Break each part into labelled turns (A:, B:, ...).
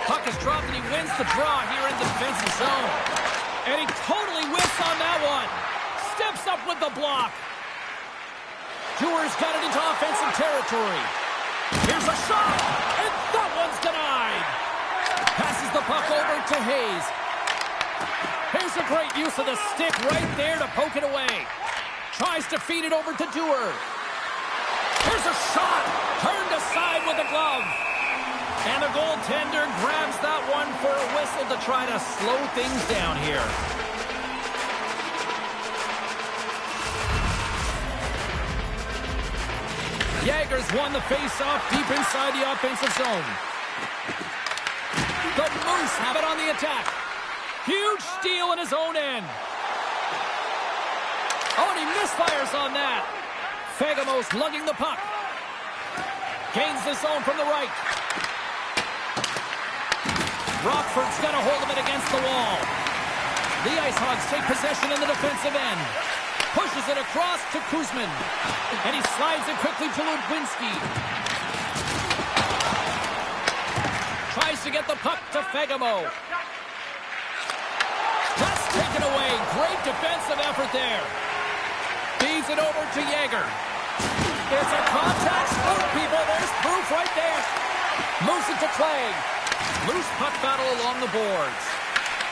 A: Puck is dropped and he wins the draw here in the defensive zone. And he totally whiffs on that one. Steps up with the block. Deweur's got it into offensive territory. Here's a shot, and that one's denied. Passes the puck over to Hayes. Here's a great use of the stick right there to poke it away. Tries to feed it over to Deweur. Here's a shot, turned aside with a glove. And the goaltender grabs that one for a whistle to try to slow things down here. Jagger's won the face-off deep inside the offensive zone. The Moose have it on the attack. Huge steal in his own end. Oh, and he misfires on that. Fagemos lugging the puck. Gains the zone from the right. Rockford's got a hold of it against the wall. The Ice Hogs take possession in the defensive end. Pushes it across to Kuzmin. And he slides it quickly to Ludwinski. Tries to get the puck to Fagemo. That's taken away. Great defensive effort there. Feeds it over to Jagger. It's a contact sport, people. There's proof right there. Moves it to Clay. Loose puck battle along the boards.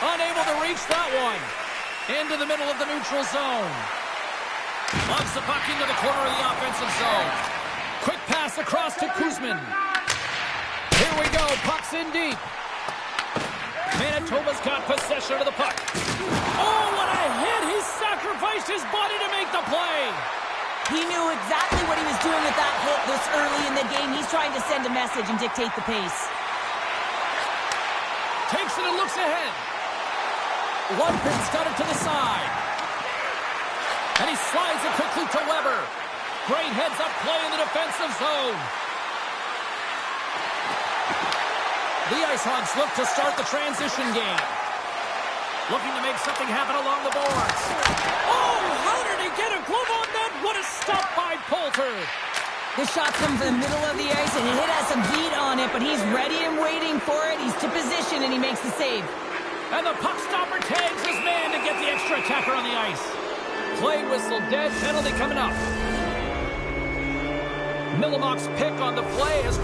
A: Unable to reach that one. Into the middle of the neutral zone. Logs the puck into the corner of the offensive zone. Quick pass across to Kuzmin. Here we go. Puck's in deep. Manitoba's got possession of the puck. Oh, what a hit! He sacrificed his body to make the play.
B: He knew exactly what he was doing with that hit this early in the game. He's trying to send a message and dictate the pace.
A: Takes it and looks ahead. Lundgren's got it to the side. And he slides it quickly to Weber. Great heads-up play in the defensive zone. The Ice Hogs look to start the transition game. Looking to make something happen along the boards. Oh, how did he get a glove on that? What a stop by Poulter.
B: The shot comes in the middle of the ice, and it has some beat on it, but he's ready and waiting for it. He's to position, and he makes the save.
A: And the puck stopper tags his man to get the extra attacker on the ice. Play whistle dead, penalty coming up. Millimok's pick on the play is...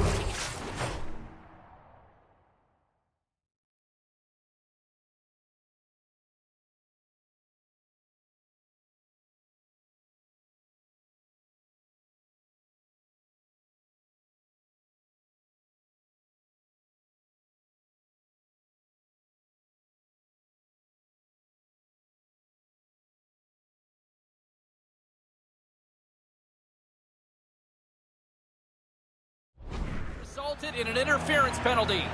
A: resulted in an interference penalty.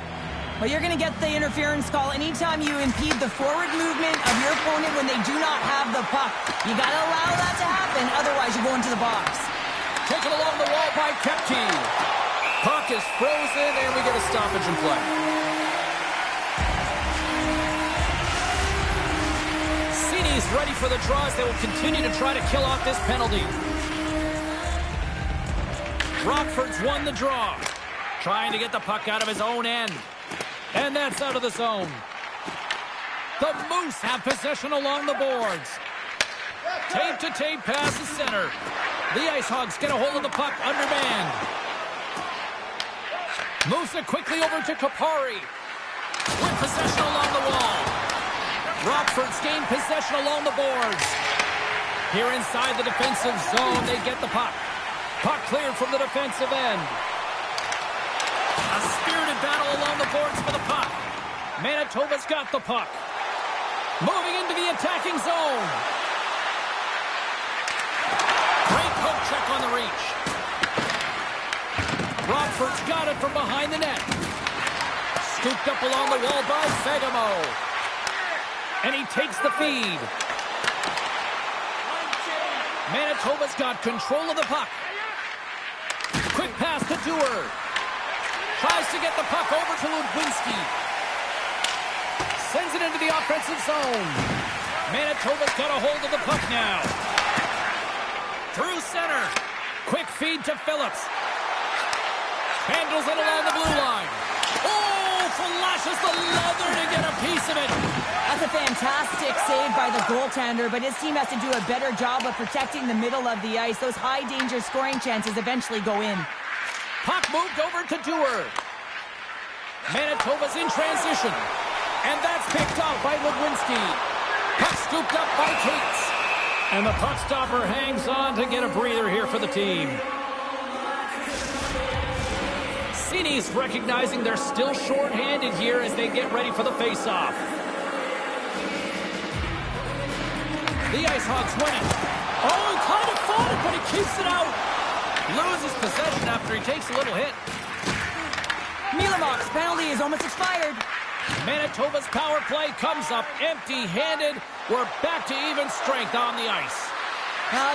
B: Well, you're going to get the interference call anytime you impede the forward movement of your opponent when they do not have the puck. You got to allow that to happen, otherwise you go into the box.
A: Taken along the wall by Kepke. Puck is frozen, and we get a stoppage in play. Cini's ready for the draws. They will continue to try to kill off this penalty. Rockford's won the draw. Trying to get the puck out of his own end. And that's out of the zone. The Moose have possession along the boards. Tape-to-tape pass to center. The Ice Hogs get a hold of the puck undermanned. Moves it quickly over to Kapari. With possession along the wall. Rockford's gained possession along the boards. Here inside the defensive zone, they get the puck. Puck cleared from the defensive end. A spirited battle along the boards for the puck. Manitoba's got the puck. Moving into the attacking zone. Great poke check on the reach. Rockford's got it from behind the net. Scooped up along the wall by Fagemo. And he takes the feed. Manitoba's got control of the puck. Quick pass to Deweur. Tries to get the puck over to Ludwinski. Sends it into the offensive zone. Manitoba's got a hold of the puck now. Through center. Quick feed to Phillips. Handles it along the blue line. Oh, flashes
B: fantastic save by the goaltender, but his team has to do a better job of protecting the middle of the ice. Those high-danger scoring chances eventually go in.
A: Puck moved over to Dewar. Manitoba's in transition. And that's picked up by Ludwinski. Puck scooped up by Cates. And the puck stopper hangs on to get a breather here for the team. Cini's recognizing they're still short-handed here as they get ready for the face-off. The Ice Hogs win it. Oh, he kind of fought it, but he keeps it out. Loses possession after he takes a little hit.
B: Milamov's penalty is almost expired.
A: Manitoba's power play comes up empty-handed. We're back to even strength on the ice.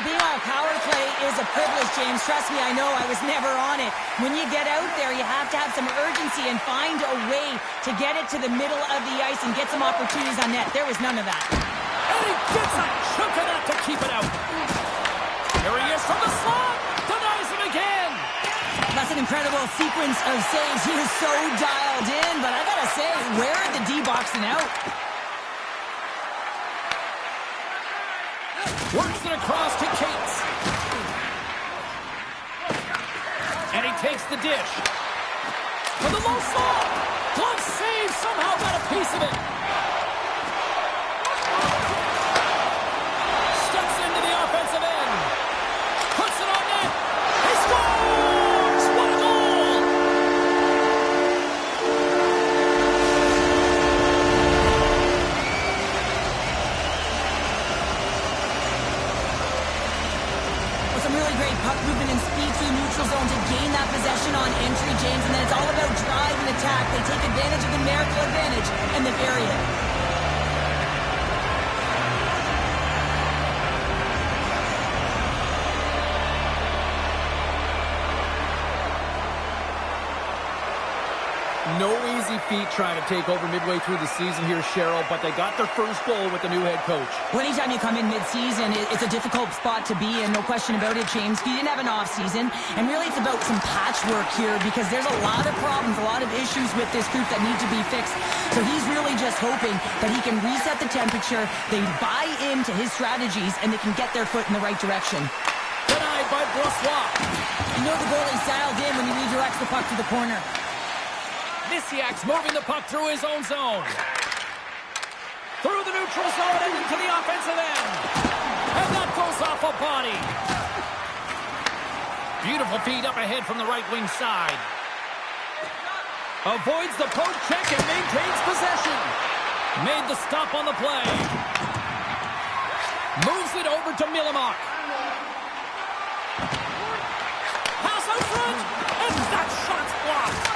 B: Being on a power play is a privilege, James. Trust me, I know. I was never on it. When you get out there, you have to have some urgency and find a way to get it to the middle of the ice and get some opportunities on net. There was none of that.
A: And he gets a chunk of that to keep it out. Here he is from the slot. Denies him again.
B: That's an incredible sequence of saves. He was so dialed in, but I gotta say, where are the D-boxing out?
A: Works it across to Cates. And he takes the dish. For the low slot. Glove save. Somehow got a piece of it. Steps into the offensive end. Puts it on net. He scores! What a goal!
B: Some really great puck movement and speed through the neutral zone to gain that possession on entry, James, and then it's all about drive and attack. They take advantage of the numerical advantage and then bury it.
A: No easy feat trying to take over midway through the season here, Cheryl, but they got their first goal with the new head coach.
B: Well, anytime you come in mid-season, it's a difficult spot to be in, no question about it, James. He didn't have an off-season, and really it's about some patchwork here because there's a lot of problems, a lot of issues with this group that need to be fixed. So he's really just hoping that he can reset the temperature, they buy into his strategies, and they can get their foot in the right direction.
A: Denied by Brossois.
B: You know the goalie's dialed in when he redirects the puck to the corner.
A: Nisiak's moving the puck through his own zone. Through the neutral zone and into the offensive end. And that goes off a body. Beautiful feed up ahead from the right wing side. Avoids the poke check and maintains possession. Made the stop on the play. Moves it over to Milamok. Pass out front. And that shot's blocked.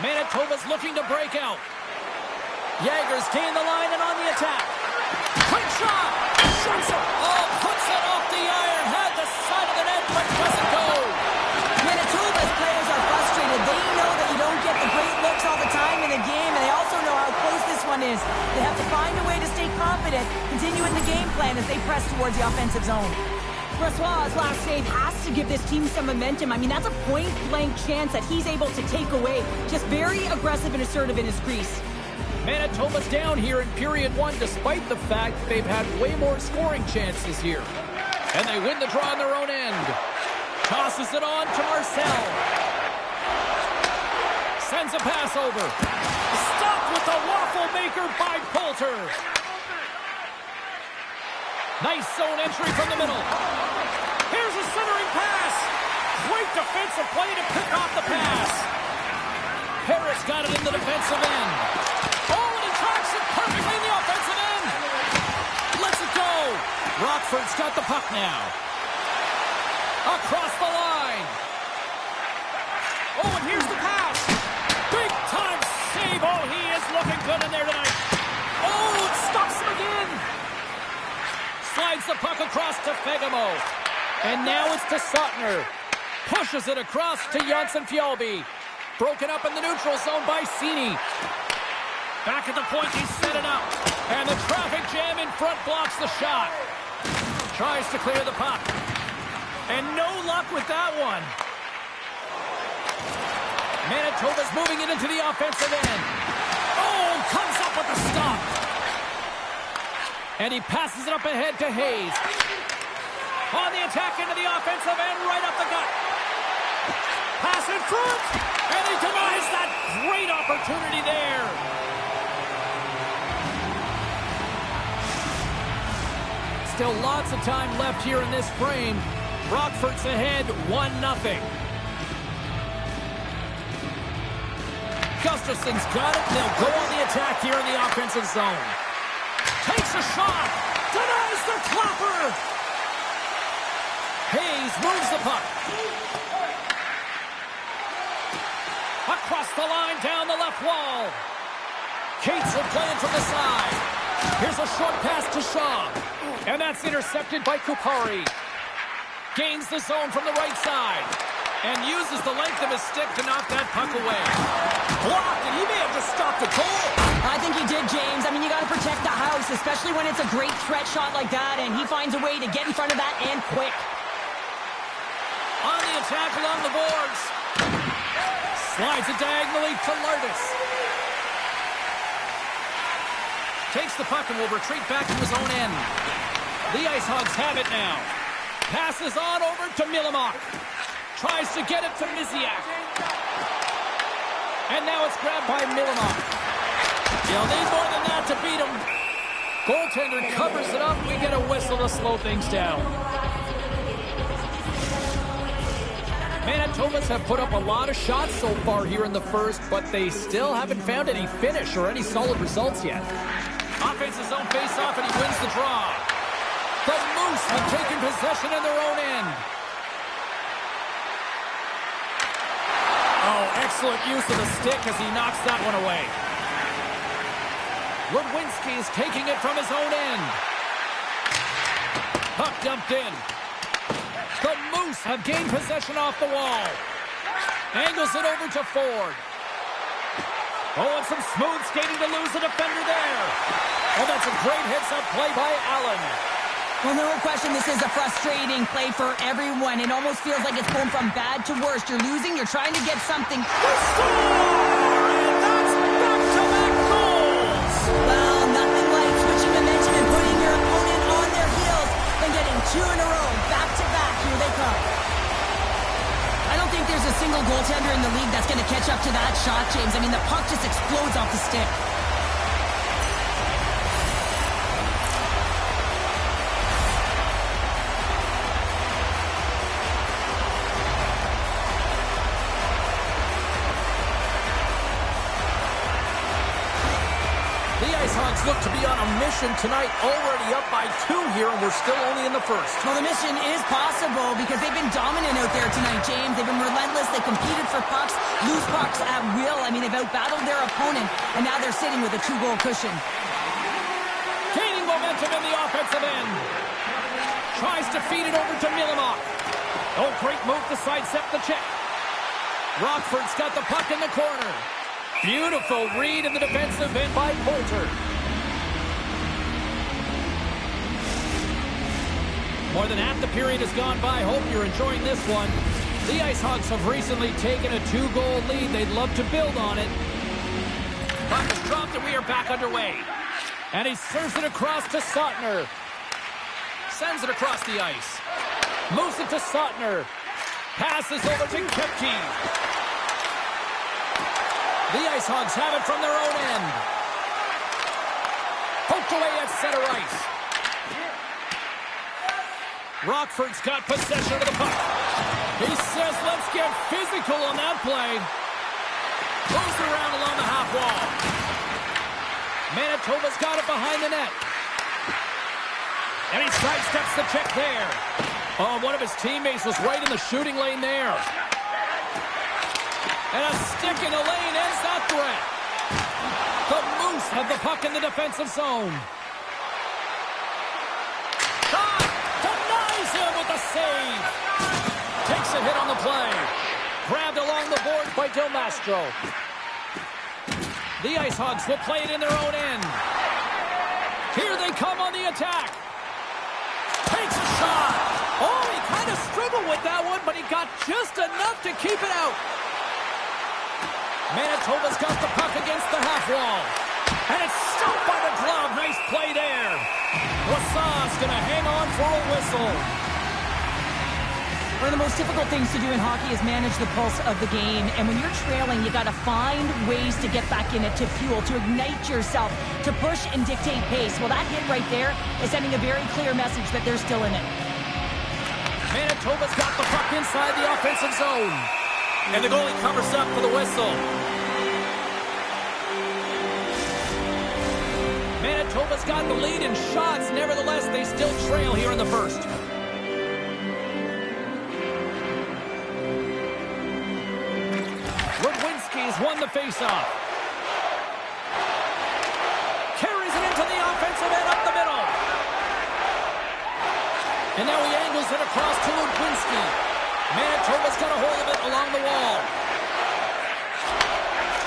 A: Manitoba's looking to break out. Jager's gained the line and on the attack. Quick shot! Shoots it! Oh, puts it off the iron. Had the side of the net, but doesn't go.
B: Manitoba's players are frustrated. They know that you don't get the great looks all the time in a game, and they also know how close this one is. They have to find a way to stay confident, continue in the game plan as they press towards the offensive zone. Brossois' last save has to give this team some momentum. I mean, that's a point-blank chance that he's able to take away. Just very aggressive and assertive in his crease.
A: Manitoba's down here in period one, despite the fact they've had way more scoring chances here. And they win the draw on their own end. Tosses it on to Marcel. Sends a pass over. Stopped with the waffle maker by Poulter. Nice zone entry from the middle. Here's a centering pass. Great defensive play to pick off the pass. Harris got it in the defensive end. Oh, and he tracks it perfectly in the offensive end. Lets it go. Rockford's got the puck now. Across the line. Oh, and here's the pass. Big time save. Oh, he is looking good in there tonight. Oh, it stops him again. Slides the puck across to Fegamo. And now it's to Suttner. Pushes it across to Janssen-Fjällby. Broken up in the neutral zone by Cini. Back at the point, he set it up. And the traffic jam in front blocks the shot. Tries to clear the puck. And no luck with that one. Manitoba's moving it into the offensive end. Oh, comes up up with the stop. And he passes it up ahead to Hayes. On the attack into the offensive end, right up the gut. Pass in front, and he denies that great opportunity there. Still lots of time left here in this frame. Rockford's ahead 1-0. Gustafson's got it. They'll go on the attack here in the offensive zone. Takes a shot. Denies the clapper. Hayes moves the puck. Across the line, down the left wall. Cates will play it from the side. Here's a short pass to Shaw. And that's intercepted by Kupari. Gains the zone from the right side. And uses the length of his stick to knock that puck away. Blocked, and he may have just stopped a goal.
B: I think he did, James. I mean, you got to protect the house, especially when it's a great threat shot like that, and he finds a way to get in front of that and quick.
A: On the attack along the boards. Slides it diagonally to Lardis. Takes the puck and will retreat back to his own end. The Ice Hogs have it now. Passes on over to Milamok. Tries to get it to Miziak. And now it's grabbed by Milamok. You'll need more than that to beat him. Goaltender covers it up. We get a whistle to slow things down. Manitobas have put up a lot of shots so far here in the first, but they still haven't found any finish or any solid results yet. Offensive zone face-off, and he wins the draw. The Moose have taken possession in their own end. Oh, excellent use of the stick as he knocks that one away. Ludwinski is taking it from his own end. Puck dumped in. The Moose have gained possession off the wall. Angles it over to Ford. Oh, and some smooth skating to lose the defender there. Oh, that's a great heads-up play by Allen.
B: Well, no question, this is a frustrating play for everyone. It almost feels like it's going from bad to worse. You're losing, you're trying to get something.
A: And that's back-to-back goals.
B: Well, nothing like switching momentum and putting your opponent on their heels and getting two in a row, back-to-back. Here they come. I don't think there's a single goaltender in the league that's going to catch up to that shot, James. I mean, the puck just explodes off the stick.
A: Hogs look to be on a mission tonight, already up by 2 here, and we're still only in the first.
B: Well, the mission is possible because they've been dominant out there tonight, James. They've been relentless. They competed for pucks, lose pucks at will. I mean, they've outbattled their opponent, and now they're sitting with a 2-goal cushion.
A: Gaining momentum in the offensive end. Tries to feed it over to Milamok. Oh, great move to sidestep the check. Rockford's got the puck in the corner. Beautiful read in the defensive end by Poulter. More than half the period has gone by. Hope you're enjoying this one. The Ice Hogs have recently taken a 2-goal lead. They'd love to build on it. Puck is dropped and we are back underway. And he serves it across to Sautner. Sends it across the ice. Moves it to Sautner. Passes over to Kepke. The Ice Hogs have it from their own end. Poked away at center ice. Rockford's got possession of the puck. He says, let's get physical on that play. Goes around along the half wall. Manitoba's got it behind the net. And he sidesteps the check there. Oh, one of his teammates was right in the shooting lane there. And a stick in the lane ends that threat. The Moose have the puck in the defensive zone. Shot! Denies him with a save. Takes a hit on the play. Grabbed along the board by Del Mastro. The Ice Hogs will play it in their own end. Here they come on the attack. Takes a shot. Oh, he kind of struggled with that one, but he got just enough to keep it out. Manitoba's got the puck against the half wall. And it's stopped by the glove. Nice play there. Brassard's going to hang on for a whistle.
B: One of the most difficult things to do in hockey is manage the pulse of the game. And when you're trailing, you got to find ways to get back in it, to fuel, to ignite yourself, to push and dictate pace. Well, that hit right there is sending a very clear message that they're still in it.
A: Manitoba's got the puck inside the offensive zone. And the goalie covers up for the whistle. Manitoba's got the lead in shots. Nevertheless, they still trail here in the first. Rudwinski's won the faceoff. Carries it into the offensive end up the middle. And now he angles it across to Rudwinski. Manitoba's got a hold of it along the wall.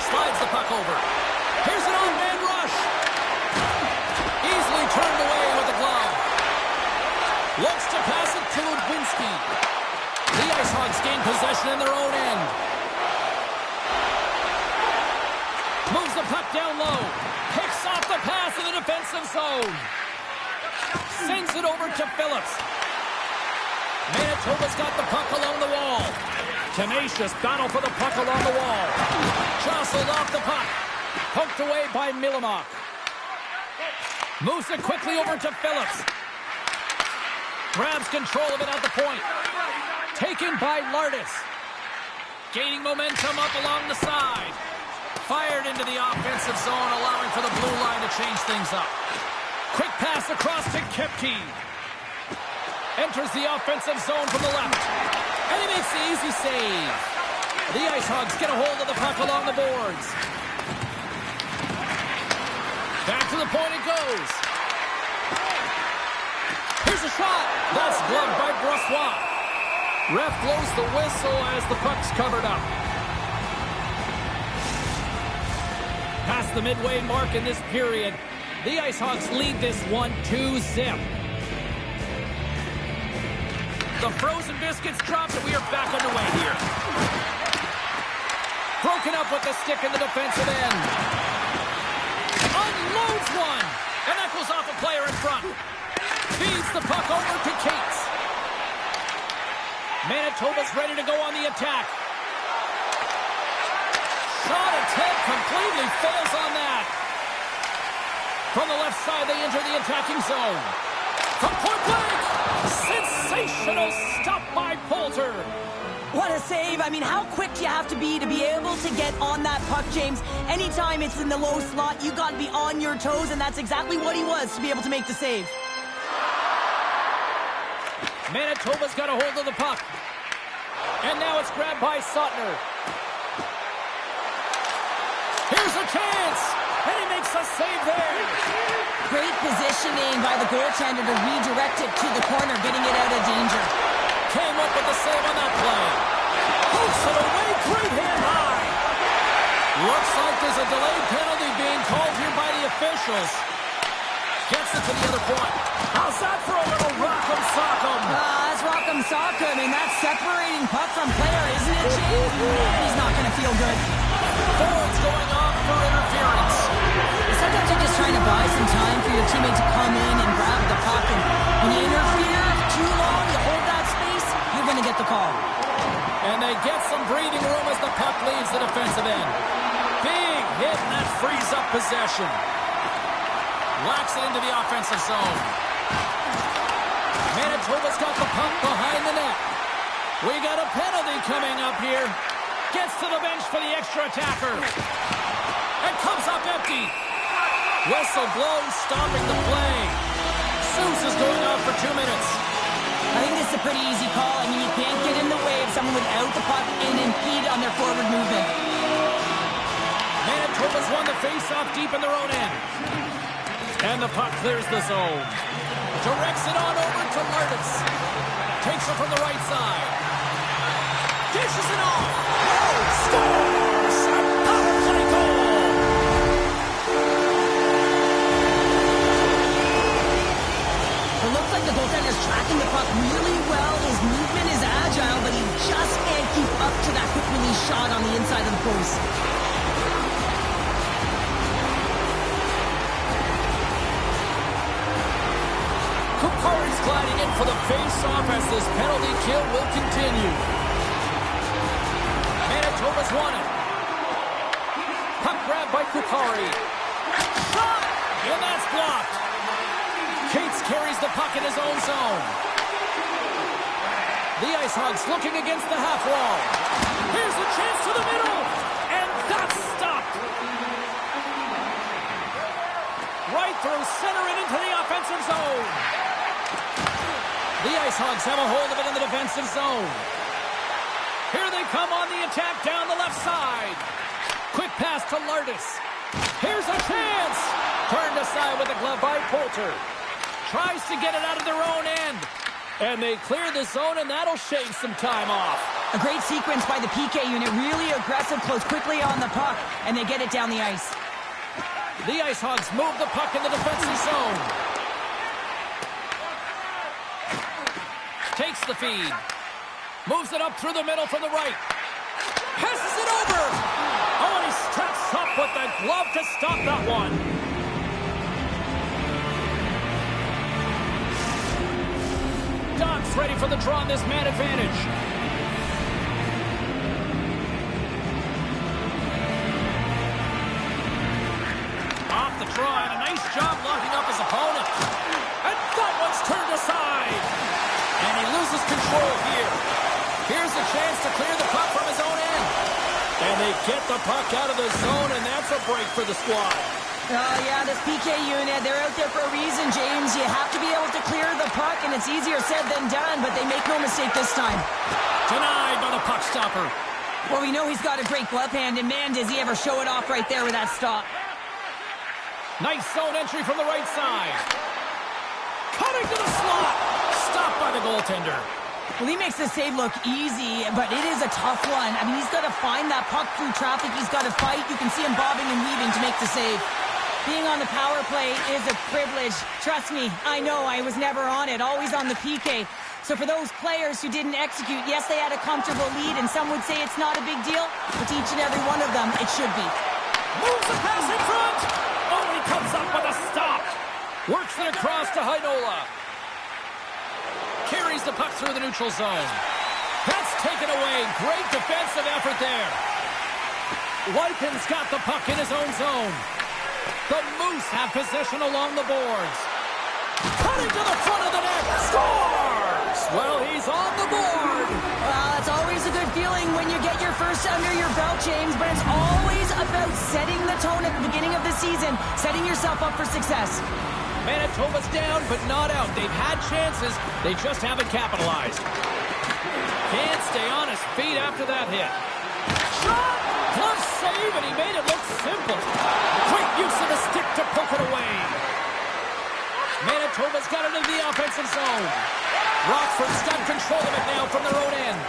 A: Slides the puck over. Here's an on-man rush. Easily turned away with the glove. Looks to pass it to Rudwinski. The Ice Hogs gain possession in their own end. Moves the puck down low. Picks off the pass in the defensive zone. Sends it over to Phillips. Manitoba's got the puck along the wall. Tenacious battle for the puck along the wall. Jostled off the puck. Poked away by Milamok. Moves it quickly over to Phillips. Grabs control of it at the point. Taken by Lardis. Gaining momentum up along the side. Fired into the offensive zone, allowing for the blue line to change things up. Quick pass across to Kepke. Enters the offensive zone from the left. And he makes the easy save. The Ice Hogs get a hold of the puck along the boards. Back to the point it goes. Here's a shot. That's gloved by Brossoit. Ref blows the whistle as the puck's covered up. Past the midway mark in this period, the Ice Hogs lead this 1-2-zip. The frozen biscuits dropped, and we are back underway here. Broken up with the stick in the defensive end. Unloads one, and that goes off a player in front. Feeds the puck over to Cates. Manitoba's ready to go on the attack. Shot attempt completely fails on that. From the left side, they enter the attacking zone. From point blank, sensational stop by Poulter.
B: What a save. I mean, how quick do you have to be able to get on that puck, James? Anytime it's in the low slot, you got to be on your toes, and that's exactly what he was to be able to make the save.
A: Manitoba's got a hold of the puck. And now it's grabbed by Suttner. Here's a chance, and he makes a save there.
B: Great positioning by the goaltender to redirect it to the corner, getting it out of danger.
A: Came up with the save on that play. Pokes it away, great hand high. Looks like there's a delayed penalty being called here by the officials. Gets it to the other point. How's that for a little rock'em sock'em?
B: That's rock'em sock'em, and that's separating puck from player, isn't it, James? He's not going to feel good.
A: Forward's going off for interference.
B: Sometimes you're just trying to buy some time for your teammate to come in and grab the puck, and when you interfere too long, you hold that space, you're going to get the call.
A: And they get some breathing room as the puck leaves the defensive end. Big hit, and that frees up possession. Whacks it into the offensive zone. Manitoba's got the puck behind the net. We got a penalty coming up here. Gets to the bench for the extra attacker. And comes up empty. Whistle blown, stopping the play. Seuss is going off for 2 minutes.
B: I think this is a pretty easy call. I mean, you can't get in the way of someone without the puck and impede on their forward movement.
A: Manitoba's won the face-off deep in their own end. And the puck clears the zone. Directs it on over to Lardis. Takes it from the right side. Dishes it off. Scores! A power play goal!
B: It looks like the goaltender's tracking the puck really well. His movement is agile, but he just can't keep up to that quick release shot on the inside of the post.
A: for the face-off as this penalty kill will continue. Manitoba's won it. Puck grab by Kukari. Shot! And that's blocked. Cates carries the puck in his own zone. The Ice Hogs looking against the half wall. Here's a chance to the middle. And that's stopped. Right through center and into the offensive zone. The Ice Hogs have a hold of it in the defensive zone. Here they come on the attack down the left side. Quick pass to Lardis. Here's a chance. Turned aside with a glove by Poulter. Tries to get it out of their own end. And they clear the zone, and that'll shave some time off.
B: A great sequence by the PK unit. Really aggressive, close quickly on the puck, and they get it down the ice.
A: The Ice Hogs move the puck in the defensive zone. Takes the feed. Moves it up through the middle from the right. Passes it over. Oh, and he steps up with the glove to stop that one. Doc's ready for the draw on this man advantage. Off the draw, and a nice job locking up his opponent. And that one's turned aside. And he loses control here. Here's a chance to clear the puck from his own end. And they get the puck out of the zone, and that's a break for the squad.
B: Oh, yeah, this PK unit, they're out there for a reason, James. You have to be able to clear the puck, and it's easier said than done, but they make no mistake this time.
A: Denied by the puck stopper.
B: Well, we know he's got a great glove hand, and man, does he ever show it off right there with that stop.
A: Nice zone entry from the right side. Cutting to the slot. Stopped by the goaltender.
B: Well, he makes the save look easy, but it is a tough one. I mean, he's got to find that puck through traffic. He's got to fight. You can see him bobbing and weaving to make the save. Being on the power play is a privilege. Trust me, I know I was never on it, always on the PK. So for those players who didn't execute, yes, they had a comfortable lead, and some would say it's not a big deal, but to each and every one of them, it should be.
A: Moves the pass in front. Oh, he comes up with a stop. Works it across to Heinola. Carries the puck through the neutral zone. That's taken away. Great defensive effort there. Wypin's got the puck in his own zone. The Moose have possession along the boards. Cutting to the front of the net. Scores! Well, he's on the board.
B: Well, it's always a good feeling when you get your first under your belt, James, but it's always about setting the tone at the beginning of the season, setting yourself up for success.
A: Manitoba's down, but not out. They've had chances. They just haven't capitalized. Can't stay on his feet after that hit. Shot! Glove save, and he made it look simple. Great use of the stick to poke it away. Manitoba's got it in the offensive zone. Rockford's got control of it now from their own end.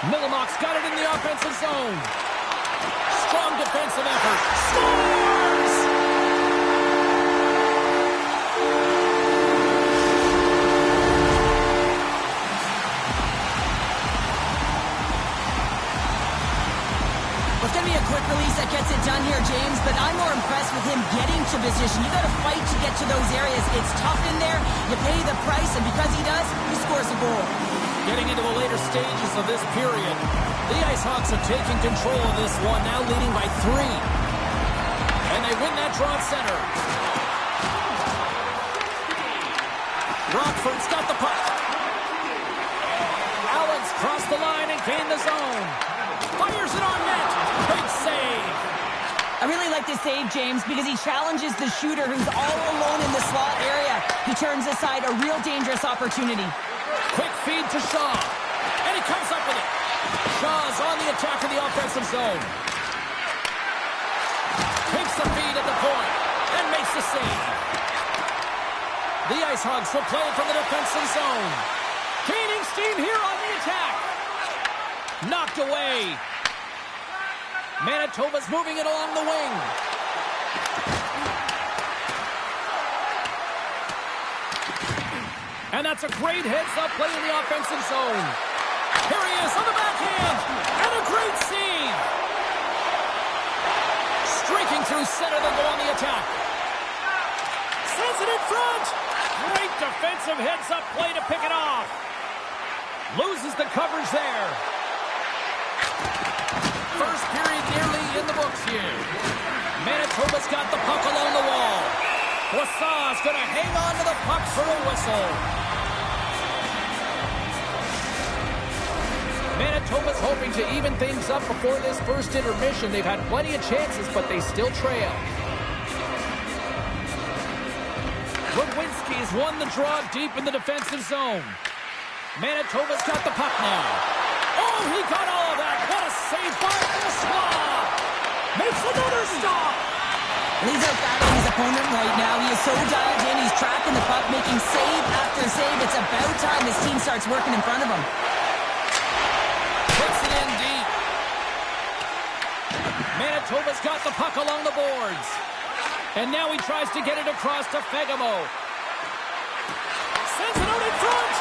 A: Millimock's got it in the offensive zone. Strong defensive effort. Scores!
B: It's going to be a quick release that gets it done here, James, but I'm more impressed with him getting to position. You got to fight to get to those areas. It's tough in there. You pay the price, and because he does, he scores a goal.
A: Getting into the later stages of this period, the Ice Hawks have taken control of this one, now leading by 3. And they win that draw at center. Rockford's got the puck. Allen's crossed the line and gained the zone. Fires it on net. Big save.
B: I really like this save, James, because he challenges the shooter who's all alone in the slot area. He turns aside a real dangerous opportunity.
A: Quick feed to Shaw. And he comes up with it. Shaw's on the attack in the offensive zone. Takes the feed at the point and makes the save. The Ice Hogs will play from the defensive zone. Gaining steam here on the attack. Knocked away. Manitoba's moving it along the wing. And that's a great heads-up play in the offensive zone. Here he is on the backhand. And a great save. Streaking through center, they'll go on the attack. Sends it in front. Great defensive heads-up play to pick it off. Loses the coverage there. First period nearly in the books here. Manitoba's got the puck along the wall. Boisson's going to hang on to the puck for a whistle. Manitoba's hoping to even things up before this first intermission. They've had plenty of chances, but they still trail. Lewinsky's won the draw deep in the defensive zone. Manitoba's got the puck now. Oh, he got all of that. What a save by Boisson. Makes another stop.
B: He's out battling his opponent right now. He is so dialed in. He's tracking the puck, making save after save. It's about time this team starts working in front of him.
A: Puts it in deep. Manitoba's got the puck along the boards. And now he tries to get it across to Fegamo. Sends it out in front.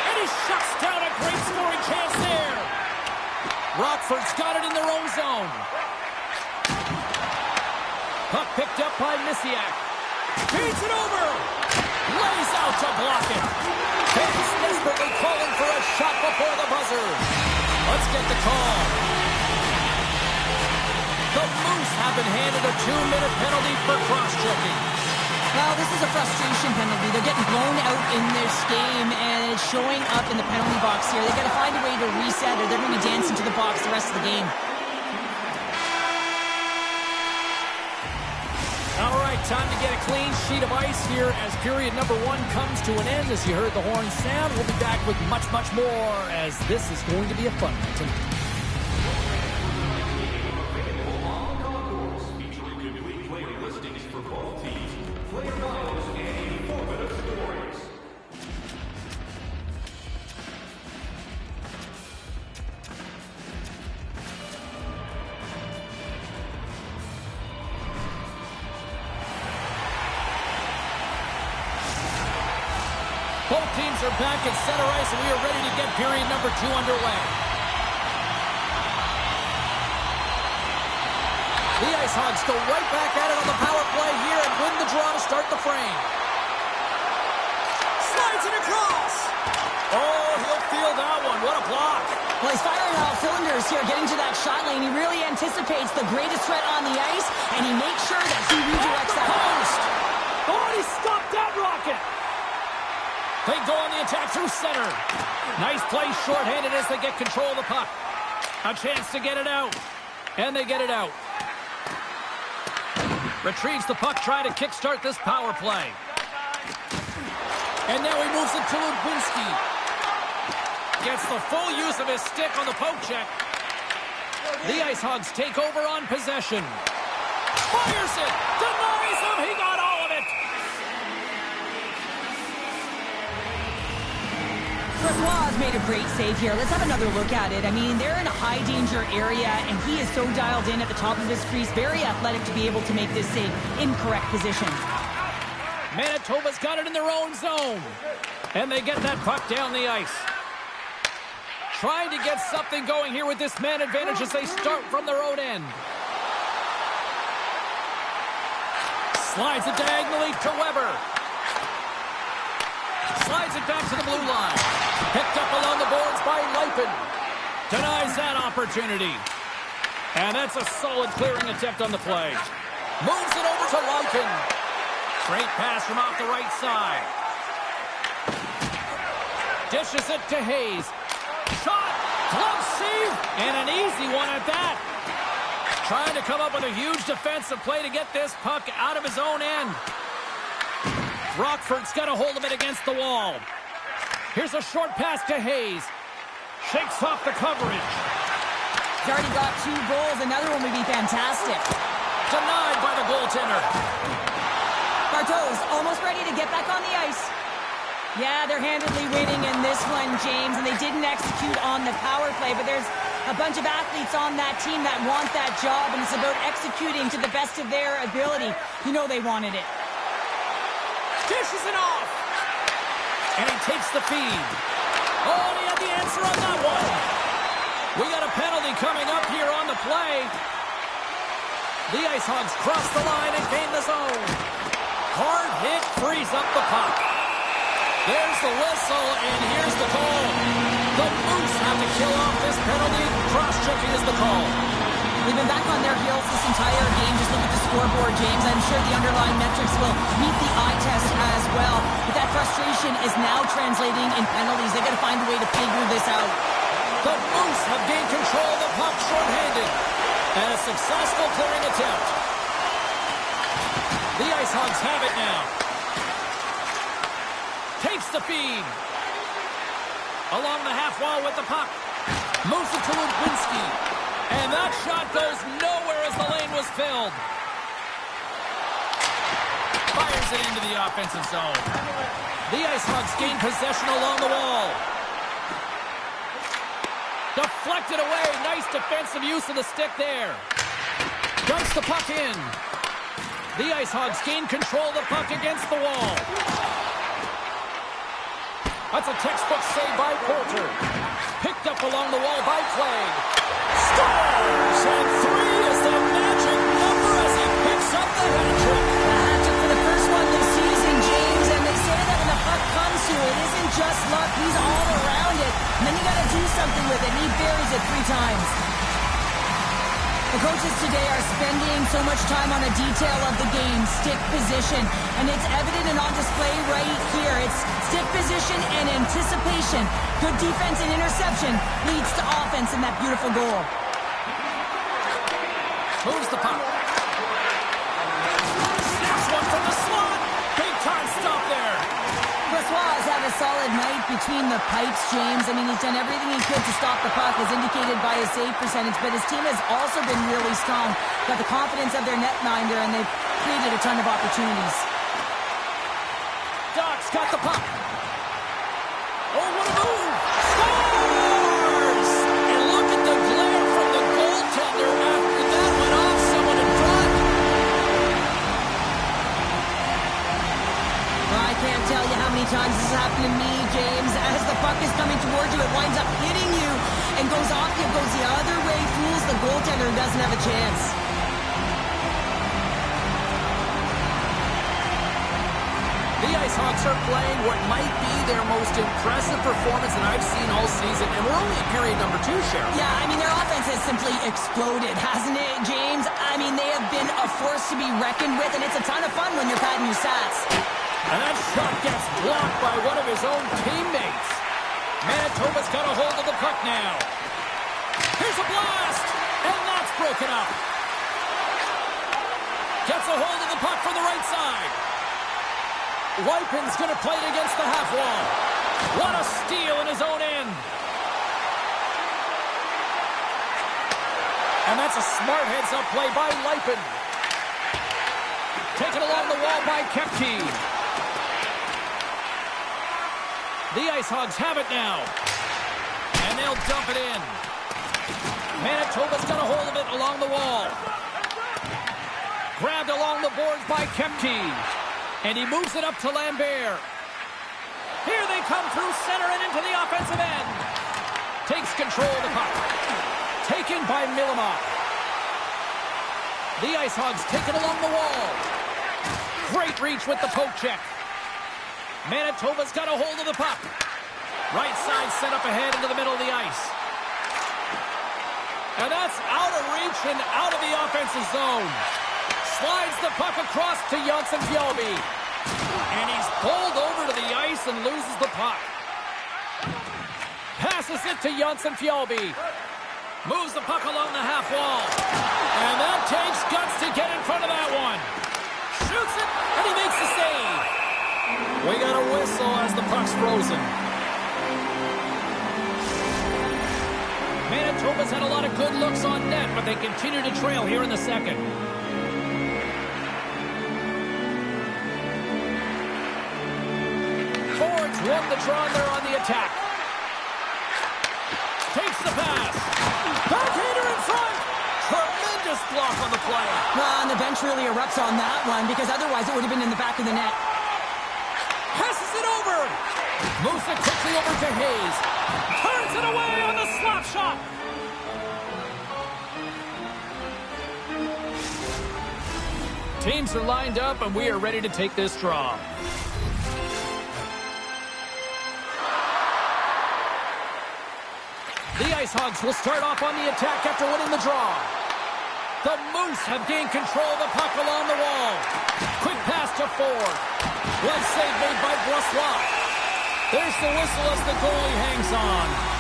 A: And he shuts down a great scoring chance there. Rockford's got it in their own zone. Puck picked up by Misiak. Feeds it over. Lays out to block it. Fans desperately calling for a shot before the buzzer. Let's get the call. The Moose have been handed a 2-minute penalty for cross-checking.
B: Well, this is a frustration penalty. They're getting blown out in this game, and it's showing up in the penalty box here. They've got to find a way to reset, or they're going to be dancing to the box the rest of the game.
A: All right, time to get a clean sheet of ice here as period number 1 comes to an end. As you heard the horn sound, we'll be back with much, much more, as this is going to be a fun one tonight. Both teams are back at center ice, and we are ready to get period number 2 underway. The Ice Hogs go right back at it on the power play here and win the draw to start the frame. Slides it across. Oh, he'll feel that one. What a block.
B: Well, he's firing all cylinders here, getting to that shot lane. He really anticipates the greatest threat on the ice, and he makes sure that he redirects that post.
A: Oh, he stopped that rocket. They go on the attack through center. Nice play shorthanded as they get control of the puck. A chance to get it out. And they get it out. Retrieves the puck, trying to kickstart this power play. And now he moves it to Lewinsky. Gets the full use of his stick on the poke check. The Ice Hogs take over on possession. Fires it. Denies him. He got all of it.
B: Francois has made a great save here. Let's have another look at it. I mean, they're in a high-danger area, and he is so dialed in at the top of his crease. Very athletic to be able to make this save in correct position.
A: Manitoba's got it in their own zone. And they get that puck down the ice. Trying to get something going here with this man advantage as they start from their own end. Slides it diagonally to Weber. Slides it back to the blue line. Picked up along the boards by Leipin. Denies that opportunity. And that's a solid clearing attempt on the play. Moves it over to Leipin. Great pass from off the right side. Dishes it to Hayes. Shot. Glove save. And an easy one at that. Trying to come up with a huge defensive play to get this puck out of his own end. Rockford's got a hold of it against the wall. Here's a short pass to Hayes. Shakes off the coverage.
B: He's already got 2 goals. Another one would be fantastic.
A: Denied by the goaltender.
B: Bartow's almost ready to get back on the ice. Yeah, they're handedly winning in this one, James, and they didn't execute on the power play, but there's a bunch of athletes on that team that want that job, and it's about executing to the best of their ability. You know they wanted it.
A: Dishes it off. And he takes the feed. Oh, and he had the answer on that one. We got a penalty coming up here on the play. The Ice Hogs cross the line and gain the zone. Hard hit frees up the puck. There's the whistle, and here's the call. The Moose have to kill off this penalty. Cross-checking is the call.
B: They've been back on their heels this entire game. Just look at the scoreboard, James. I'm sure the underlying metrics will meet the eye test as well. But that frustration is now translating in penalties. They've got to find a way to figure this out.
A: The Moose have gained control of the puck shorthanded. And a successful clearing attempt. The Ice Hogs have it now. Takes the feed. Along the half wall with the puck. Moves it to Ludwinski. And that shot goes nowhere as the lane was filled. Fires it into the offensive zone. The Ice Hogs gain possession along the wall. Deflected away. Nice defensive use of the stick there. Dumps the puck in. The Ice Hogs gain control of the puck against the wall. That's a textbook save by Porter. Picked up along the wall by Flagg. Scores! And 3 is the magic number as he picks up the hat-trick.
B: The hat-trick for the first one this season, James. And they say that when the puck comes to it isn't just luck. He's all around it. And then you got to do something with it. And he buries it 3 times. The coaches today are spending so much time on a detail of the game, stick position, and it's evident and on display right here. It's stick position and anticipation. Good defense and interception leads to offense in that beautiful goal.
A: Moves the puck. Snaps one from the slot. Big time stop there.
B: Brossoit has had a solid night between the pipes, James. I mean, he's done everything he could to stop the puck, as indicated by his save percentage, but his team has also been really strong. Got the confidence of their netminder, and they've created a ton of opportunities.
A: Doc's got the puck. Oh, what a move! Scores! And look at the glare from the goaltender after that went off someone in front.
B: I can't tell you how many times this has happened to me, James. As the puck is coming towards you, it winds up hitting you and goes off you, goes the other way, fools the goaltender and doesn't have a chance.
A: The Ice Hogs are playing what might be their most impressive performance that I've seen all season, and we're only in period number 2, Cheryl.
B: Yeah, I mean, their offense has simply exploded, hasn't it, James? I mean, they have been a force to be reckoned with, and it's a ton of fun when you're padding your stats.
A: And that shot gets blocked by one of his own teammates. Manitoba's got a hold of the puck now. Here's a blast, and that's broken up. Gets a hold of the puck from the right side. Wypin's going to play it against the half wall. What a steal in his own end. And that's a smart heads-up play by Lypin. Taken along the wall by Kepke. The Ice Hogs have it now. And they'll dump it in. Manitoba's got a hold of it along the wall. Grabbed along the boards by Kepke. And he moves it up to Lambert. Here they come through center and into the offensive end. Takes control of the puck. Taken by Milamov. The Ice Hogs take it along the wall. Great reach with the poke check. Manitoba's got a hold of the puck. Right side set up ahead into the middle of the ice. And that's out of reach and out of the offensive zone. Slides the puck across to Johnson-Fjällby. And he's pulled over to the ice and loses the puck. Passes it to Johnson-Fjällby. Moves the puck along the half wall. And that takes guts to get in front of that one. Shoots it, and he makes the save. We got a whistle as the puck's frozen. Manitoba's had a lot of good looks on net, but they continue to trail here in the second. Forwards won the draw, and they're on the attack. Takes the pass. Backhander in front. Tremendous block on the play.
B: Well, and the bench really erupts on that one, because otherwise it would have been in the back of the net.
A: Passes it over. Moves it quickly over to Hayes. Turns it away on the slap shot. Teams are lined up, and we are ready to take this draw. The Ice Hogs will start off on the attack after winning the draw. The Moose have gained control of the puck along the wall. Quick pass to Ford. Glove save made by Brossoit. There's the whistle as the goalie hangs on.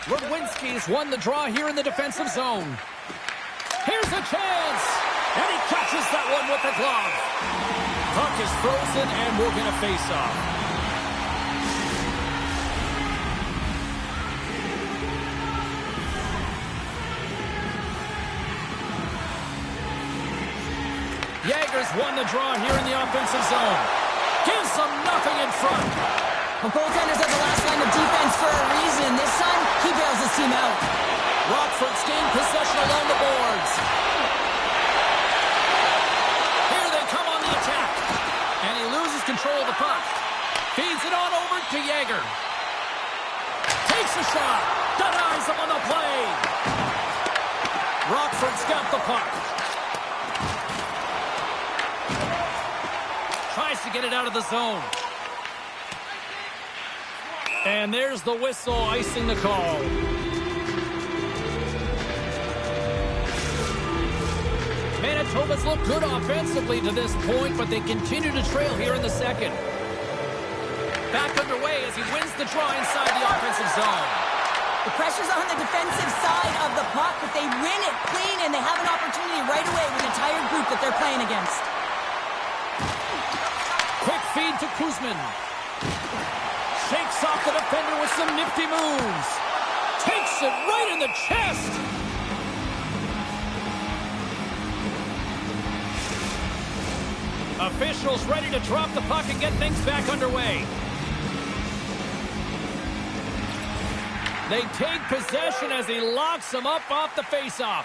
A: Rudwinski's won the draw here in the defensive zone. Here's a chance! And he catches that one with the glove. Puck is frozen, and we'll get a face-off. Jager's won the draw here in the offensive zone. Gives them nothing in front.
B: The goaltender's at the last line of defense for a reason. This time, he bails his team out.
A: Rockford's gained possession along the boards. Here they come on the attack. And he loses control of the puck. Feeds it on over to Jager. Takes a shot. Denies him on the play. Rockford's got the puck. Tries to get it out of the zone. And there's the whistle icing the call. Manitoba's looked good offensively to this point, but they continue to trail here in the second. Back underway as he wins the draw inside the offensive zone.
B: The pressure's on the defensive side of the puck, but they win it clean, and they have an opportunity right away with the tired group that they're playing against.
A: Quick feed to Kuzmin. Shakes off the defender with some nifty moves. Takes it right in the chest. Officials ready to drop the puck and get things back underway. They take possession as he locks him up off the faceoff.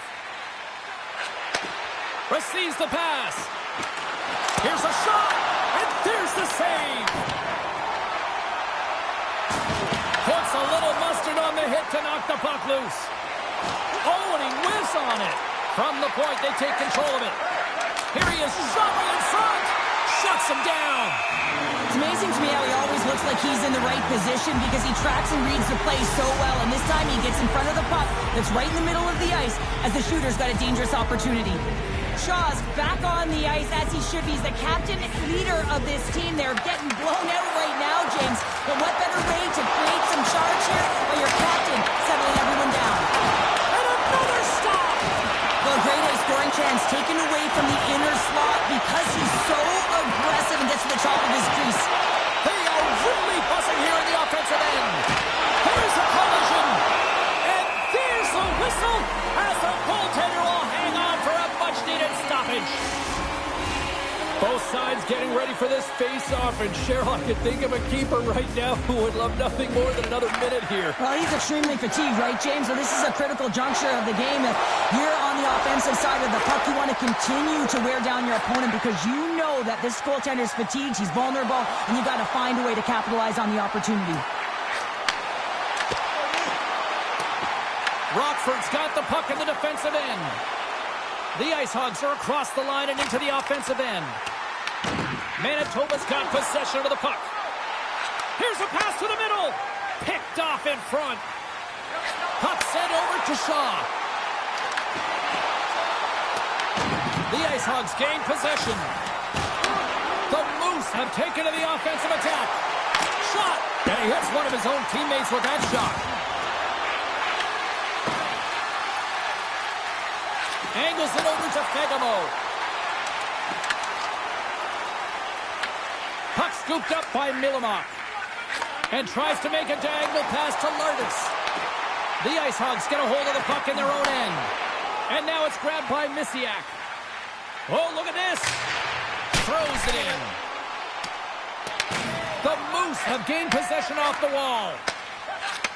A: Receives the pass. Here's a shot, and there's the save. Puts a little mustard on the hit to knock the puck loose. Oh, and he whiffs on it. From the point, they take control of it. Here he is, shoving in front. Shuts him down.
B: It's amazing to me how he always looks like he's in the right position because he tracks and reads the play so well. And this time he gets in front of the puck that's right in the middle of the ice as the shooter's got a dangerous opportunity. Shaw's back on the ice as he should be. He's the captain leader of this team. They're getting blown out right now, James. But what better way to create some charge here while your captain settling everyone down?
A: And another stop!
B: Well, great A scoring chance taken away from the inner slot because he's so aggressive and gets to the top of his crease.
A: They are really buzzing here in the offensive end. There's a collision. And there's the whistle as the goaltender will hang on for a much-needed stoppage. Both sides getting ready for this face-off, and Cheryl, I can think of a keeper right now who would love nothing more than another minute here.
B: Well, he's extremely fatigued, right, James? So this is a critical juncture of the game. If you're on the offensive side of the puck, you want to continue to wear down your opponent because you know that this goaltender is fatigued, he's vulnerable, and you got to find a way to capitalize on the opportunity.
A: Rockford's got the puck in the defensive end. The Ice Hogs are across the line and into the offensive end. Manitoba's got possession of the puck. Here's a pass to the middle. Picked off in front. Puck sent over to Shaw. The Ice Hogs gain possession. The Moose have taken to the offensive attack. Shot. And he hits one of his own teammates with that shot. Angles it over to Fegamo. Puck scooped up by Milamok. And tries to make a diagonal pass to Lardis. The Ice Hogs get a hold of the puck in their own end. And now it's grabbed by Misiak. Oh, look at this. Throws it in. The Moose have gained possession off the wall.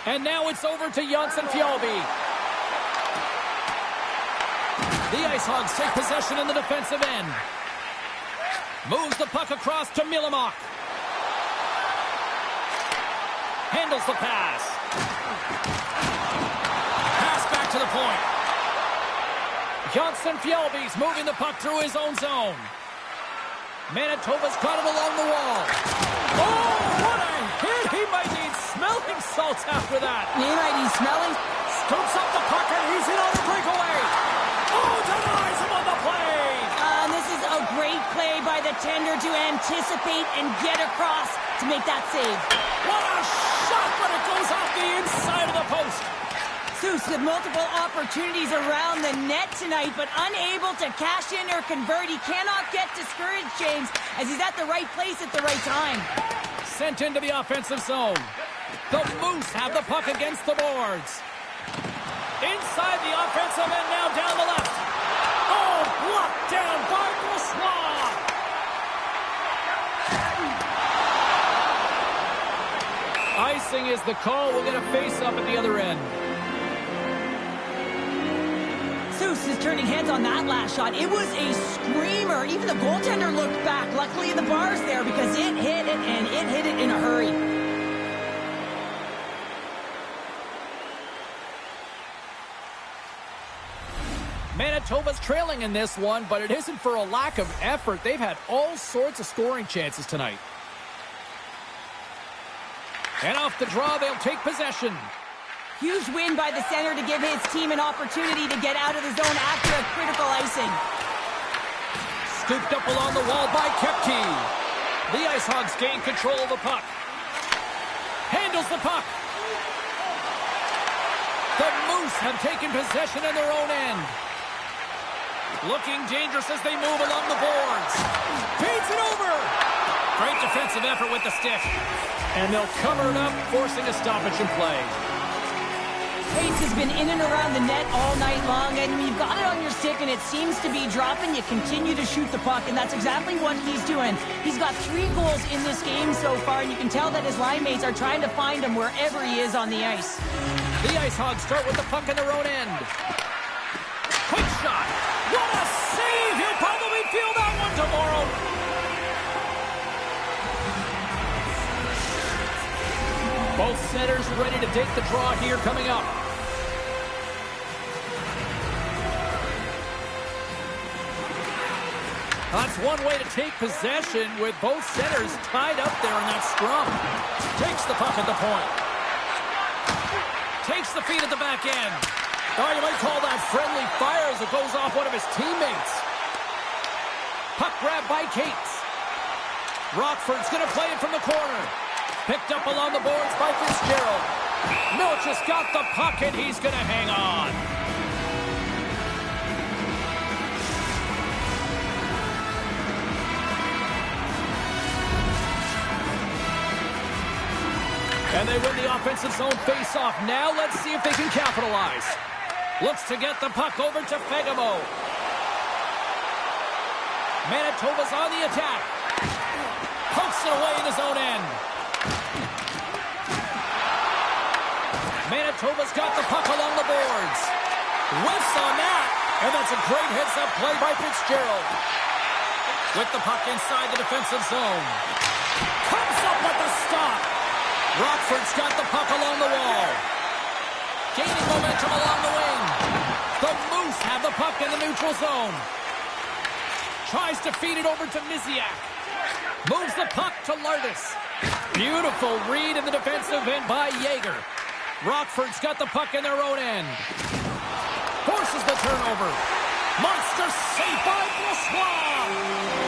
A: And now it's over to Janssen Fjallby. The Ice Hogs take possession in the defensive end. Moves the puck across to Milamok. Handles the pass. Pass back to the point. Johnson Fjellby's moving the puck through his own zone. Manitoba's got it along the wall. Oh, what a hit! He might need smelling salts after that.
B: He might need smelling.
A: Scoops up the puck and he's in on the breakaway. Oh, denies him on the play.
B: This is a great play by the tender to anticipate and get across to make that save.
A: What a shot, but it goes off the inside of the post.
B: Seuss with multiple opportunities around the net tonight, but unable to cash in or convert. He cannot get discouraged, James, as he's at the right place at the right time.
A: Sent into the offensive zone. The Moose have the puck against the boards. Inside the offensive end, now down the left. Oh, blocked down by Brossois. Icing is the call. We'll get a face-up at the other end.
B: Seuss is turning heads on that last shot. It was a screamer. Even the goaltender looked back. Luckily the bar's there because it hit it, and it hit it in a hurry.
A: Manitoba's trailing in this one, but it isn't for a lack of effort. They've had all sorts of scoring chances tonight. And off the draw, they'll take possession.
B: Huge win by the center to give his team an opportunity to get out of the zone after a critical icing.
A: Scooped up along the wall by Kepke. The Ice Hogs gain control of the puck. Handles the puck. The Moose have taken possession in their own end. Looking dangerous as they move along the boards. Beats it over. Great defensive effort with the stick. And they'll cover it up, forcing a stoppage in play.
B: Pace has been in and around the net all night long, and when you've got it on your stick and it seems to be dropping, you continue to shoot the puck, and that's exactly what he's doing. He's got 3 goals in this game so far, and you can tell that his line mates are trying to find him wherever he is on the ice.
A: The Ice Hogs start with the puck in their own end. Quick shot. What a save! He'll probably feel that one tomorrow. Both centers ready to take the draw here coming up. That's one way to take possession with both centers tied up there in that scrum. Takes the puck at the point. Takes the feed at the back end. Oh, you might call that friendly fire as it goes off one of his teammates. Puck grab by Cates. Rockford's going to play it from the corner. Picked up along the boards by Fitzgerald. Milch has got the puck and he's going to hang on. And they win the offensive zone face-off. Now let's see if they can capitalize. Looks to get the puck over to Fegamo. Manitoba's on the attack. Pokes it away in his own end. Manitoba's got the puck along the boards. Whiffs on that. And that's a great heads-up play by Fitzgerald. With the puck inside the defensive zone. Comes up with the stop. Rockford's got the puck along the wall. Gaining momentum along the wing. The Moose have the puck in the neutral zone. Tries to feed it over to Miziak. Moves the puck to Lardis. Beautiful read in the defensive end by Yeager. Rockford's got the puck in their own end. Forces the turnover. Monster save by Brossois.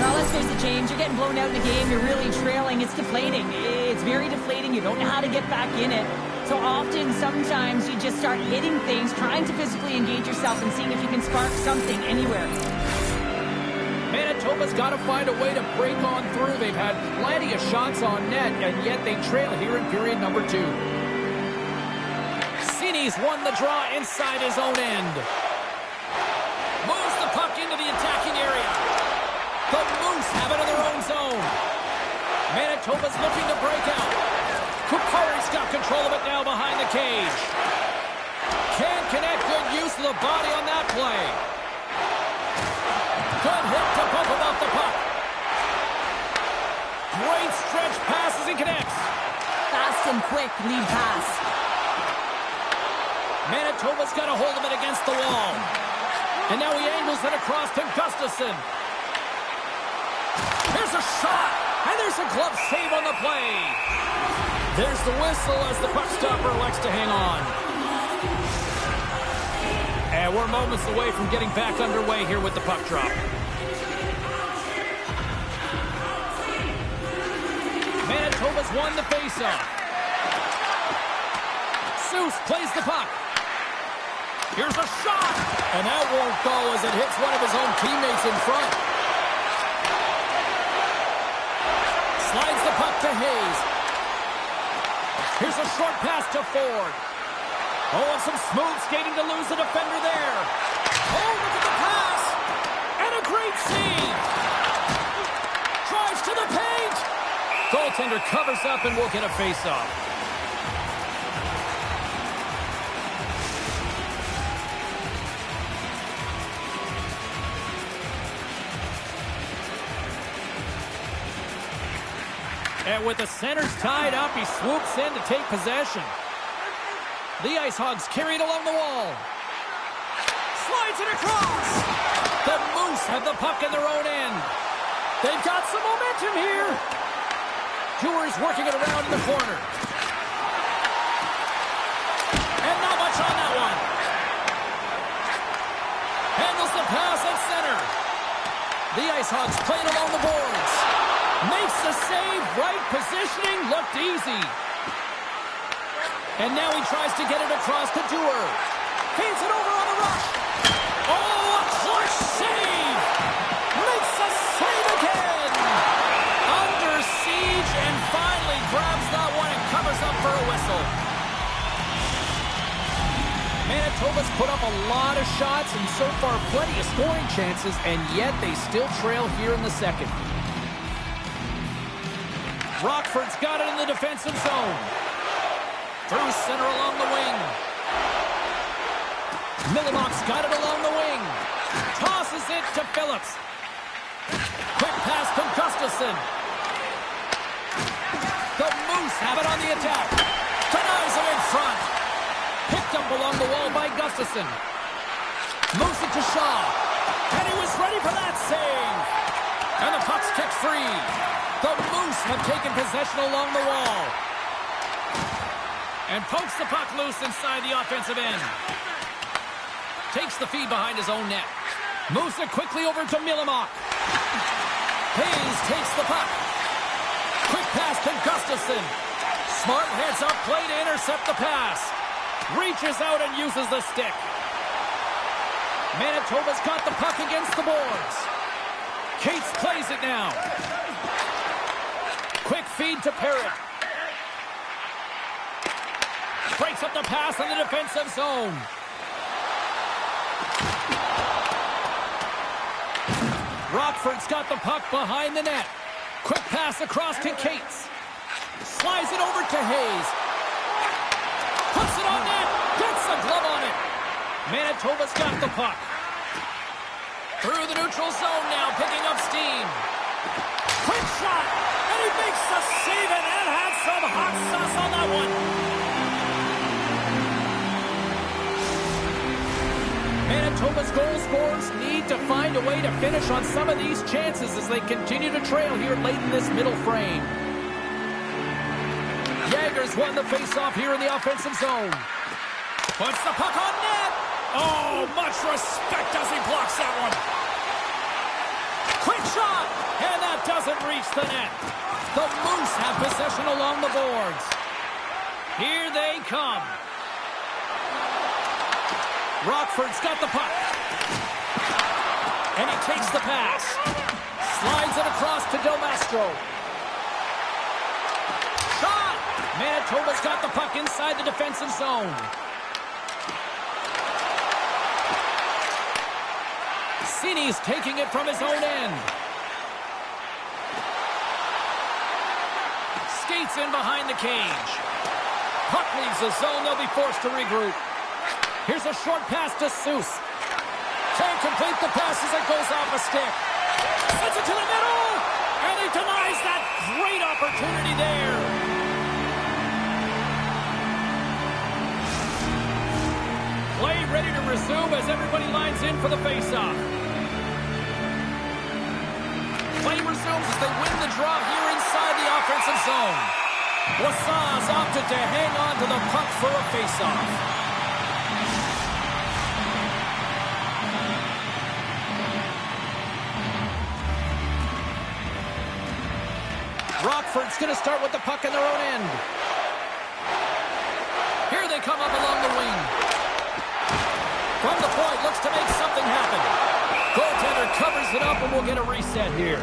B: Well, let's face it, James, you're getting blown out in the game. You're really trailing. It's deflating. It's very deflating. You don't know how to get back in it. So often, sometimes you just start hitting things, trying to physically engage yourself and seeing if you can spark something anywhere.
A: Manitoba's got to find a way to break on through. They've had plenty of shots on net, and yet they trail here in period number 2. Cini's won the draw inside his own end. Moves the puck into the attacking area. The Moose have it in their own zone. Manitoba's looking to break out. Kupari's got control of it now behind the cage. Can't connect. Good use of the body on that play. Good hit to bump him off the puck. Great stretch passes and connects.
B: Fast and quick lead pass.
A: Manitoba's got a hold of it against the wall. And now he angles it across to Gustafsson. There's a shot. And there's a glove save on the play. There's the whistle as the puck stopper elects to hang on. And we're moments away from getting back underway here with the puck drop. Manitoba's won the faceoff. Seuss plays the puck. Here's a shot. And that won't go as it hits one of his own teammates in front. Slides the puck to Hayes. Here's a short pass to Ford. Oh, and some smooth skating to lose the defender there. Oh, look at the pass. And a great save. Drives to the paint. Goaltender covers up and will get a face-off. And with the centers tied up, he swoops in to take possession. The Ice Hogs carry it along the wall. Slides it across. The Moose have the puck in their own end. They've got some momentum here. Dewars working it around in the corner. And not much on that one. Handles the pass at center. The Ice Hogs playing along the boards. Makes the save. Right positioning. Looked easy. And now he tries to get it across to Dewar. Feeds it over on the rush. Oh, a clutch save. Makes the save again. Under siege and finally grabs that one and covers up for a whistle. Manitoba's put up a lot of shots and so far plenty of scoring chances, and yet they still trail here in the second. Rockford's got it in the defensive zone. Through center along the wing. Millilock's got it along the wing. Tosses it to Phillips. Quick pass to Gustafsson. The Moose have it on the attack. Denies him in front. Picked up along the wall by Gustafsson. Moves it to Shaw. And he was ready for that save. And the puck's kicked free. The Moose have taken possession along the wall. And pokes the puck loose inside the offensive end. Takes the feed behind his own net. Moves it quickly over to Millilock. Hayes takes the puck. Quick pass to Gustafsson. Smart heads up play to intercept the pass. Reaches out and uses the stick. Manitoba's got the puck against the boards. Cates plays it now. Quick feed to Parrott. Breaks up the pass in the defensive zone. Rockford's got the puck behind the net. Quick pass across to Cates. Slides it over to Hayes. Puts it on net. Gets a glove on it. Manitoba's got the puck. Through the neutral zone now, picking up steam. Quick shot. And he makes the save, and that had some hot sauce on that one. Manitoba's goal scorers need to find a way to finish on some of these chances as they continue to trail here late in this middle frame. Jagger's won the faceoff here in the offensive zone. Puts the puck on net. Oh, much respect as he blocks that one. Quick shot, and that doesn't reach the net. The Moose have possession along the boards. Here they come. Rockford's got the puck. And he takes the pass. Slides it across to Del Mastro. Shot! Manitoba's got the puck inside the defensive zone. Cini's taking it from his own end. Skates in behind the cage. Puck leaves the zone. They'll be forced to regroup. Here's a short pass to Seuss. Can't complete the pass as it goes off a stick. Sends it to the middle, and he denies that great opportunity there. Play ready to resume as everybody lines in for the faceoff. Play resumes as they win the draw here inside the offensive zone. Wassaz opted to hang on to the puck for a faceoff. Rockford's going to start with the puck in their own end. Here they come up along the wing. From the point, looks to make something happen. Goaltender covers it up, and we'll get a reset here.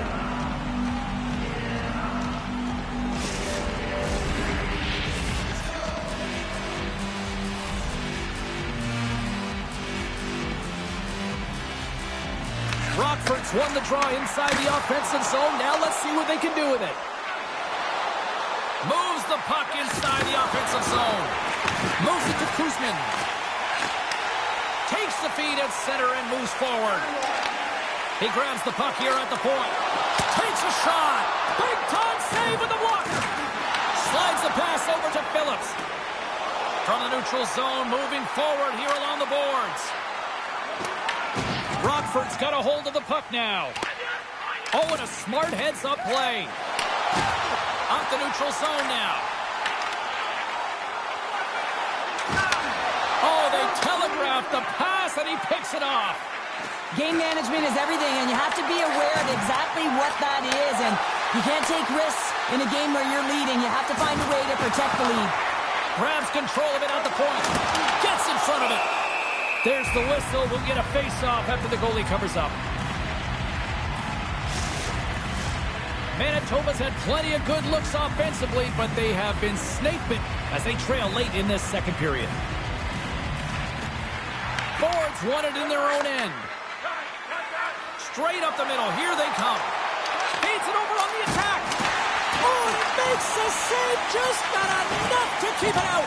A: Rockford's won the draw inside the offensive zone. Now let's see what they can do with it. Moves the puck inside the offensive zone. Moves it to Kuzmin. Takes the feed at center and moves forward. He grabs the puck here at the point. Takes a shot. Big time save with the blocker. Slides the pass over to Phillips. From the neutral zone, moving forward here along the boards. Rockford's got a hold of the puck now. Oh, and a smart heads-up play. Off the neutral zone now. Oh, they telegraphed the pass, and he picks it off.
B: Game management is everything, and you have to be aware of exactly what that is. And you can't take risks in a game where you're leading. You have to find a way to protect the lead.
A: Grabs control of it at the point. Gets in front of it. There's the whistle. We'll get a face-off after the goalie covers up. Manitoba's had plenty of good looks offensively, but they have been snake-bitten as they trail late in this second period. Forwards won it in their own end. Straight up the middle. Here they come. Feeds it over on the attack. Oh, makes a save. Just not enough to keep it out.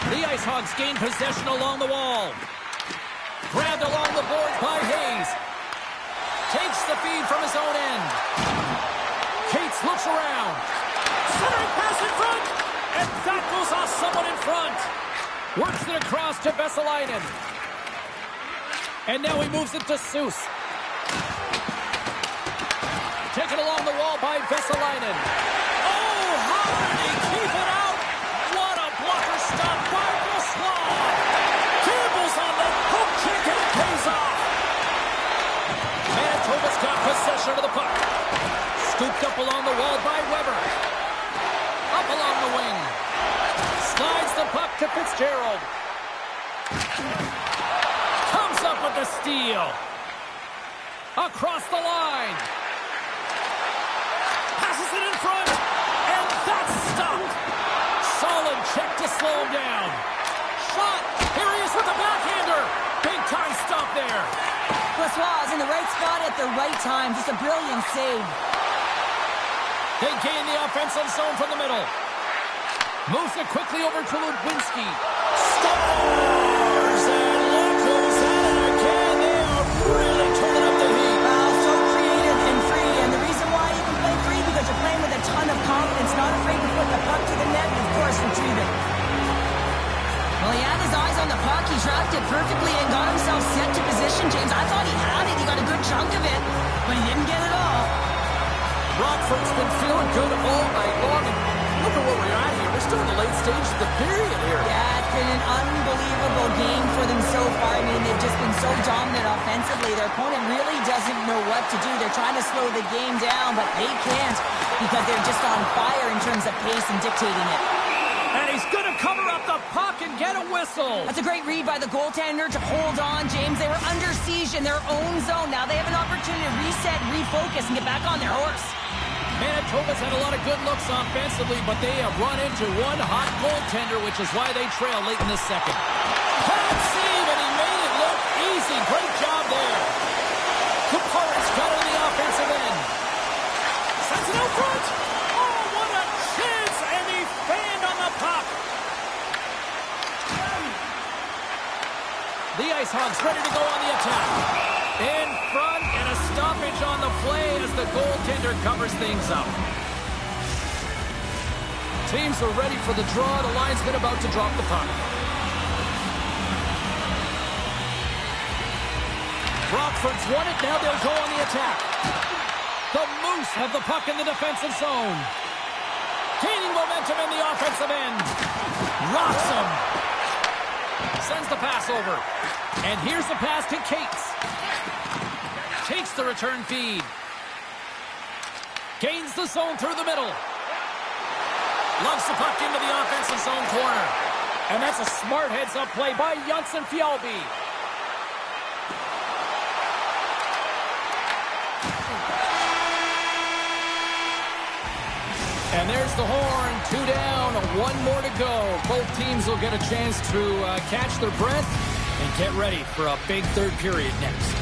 A: The Ice Hogs gain possession along the wall. Grabbed along the boards by Hayes. Takes the feed from his own end. Cates looks around. Centering pass in front. And that goes off someone in front. Works it across to Vesalainen. And now he moves it to Seuss. Taken along the wall by Vesalainen. Oh, how did he keep it out? What a blocker stop by Brossoit. Campbell's on the hook kick and it pays off. Manitoba's got possession of the puck. Scooped up along the wall by Weber. Up along the wing. Slides the puck to Fitzgerald. Comes up with the steal. Across the line. Passes it in front. And that's stopped. Solid check to slow him down. Shot. Here he is with the backhander. Big time stop there.
B: Brossoit is in the right spot at the right time. Just a brilliant save.
A: They gain the offensive zone from the middle. Moves it quickly over to Ludwinski. Scores! And look who's at it again. They are really turning up the heat.
B: Wow, so creative and free. And the reason why you can play free because you're playing with a ton of confidence. Not afraid to put the puck to the net and, of course, retrieve it. Well, he had his eyes on the puck. He tracked it perfectly and got himself set to position, James. I thought he had it. He got a good chunk of it, but he didn't get it all.
A: Rockford's been feeling good all night long. And look at where we're at here. We're still in the late stage of the period here.
B: Yeah, it's been an unbelievable game for them so far. I mean, they've just been so dominant offensively. Their opponent really doesn't know what to do. They're trying to slow the game down, but they can't because they're just on fire in terms of pace and dictating it.
A: And he's going to cover up the puck and get a whistle.
B: That's a great read by the goaltender to hold on, James. They were under siege in their own zone. Now they have an opportunity to reset, refocus, and get back on their horse.
A: Manitoba's had a lot of good looks offensively, but they have run into one hot goaltender, which is why they trail late in the second. Hard save, and he made it look easy. Great job there. Kuparit's got on the offensive end. Sends it out front. Oh, what a chance, and he fanned on the puck. attack. In front, and a stoppage on the play as the goaltender covers things up. Teams are ready for the draw. The linesman about to drop the puck. Rockford's won it. Now they'll go on the attack. The Moose have the puck in the defensive zone. Gaining momentum in the offensive end. Rocks him. Sends the pass over. And here's the pass to Cates. Takes the return feed. Gains the zone through the middle. Loves the puck into the offensive zone corner. And that's a smart heads-up play by Janssen Fjallby. And there's the horn. 2 down, 1 more to go. Both teams will get a chance to catch their breath and get ready for a big third period next.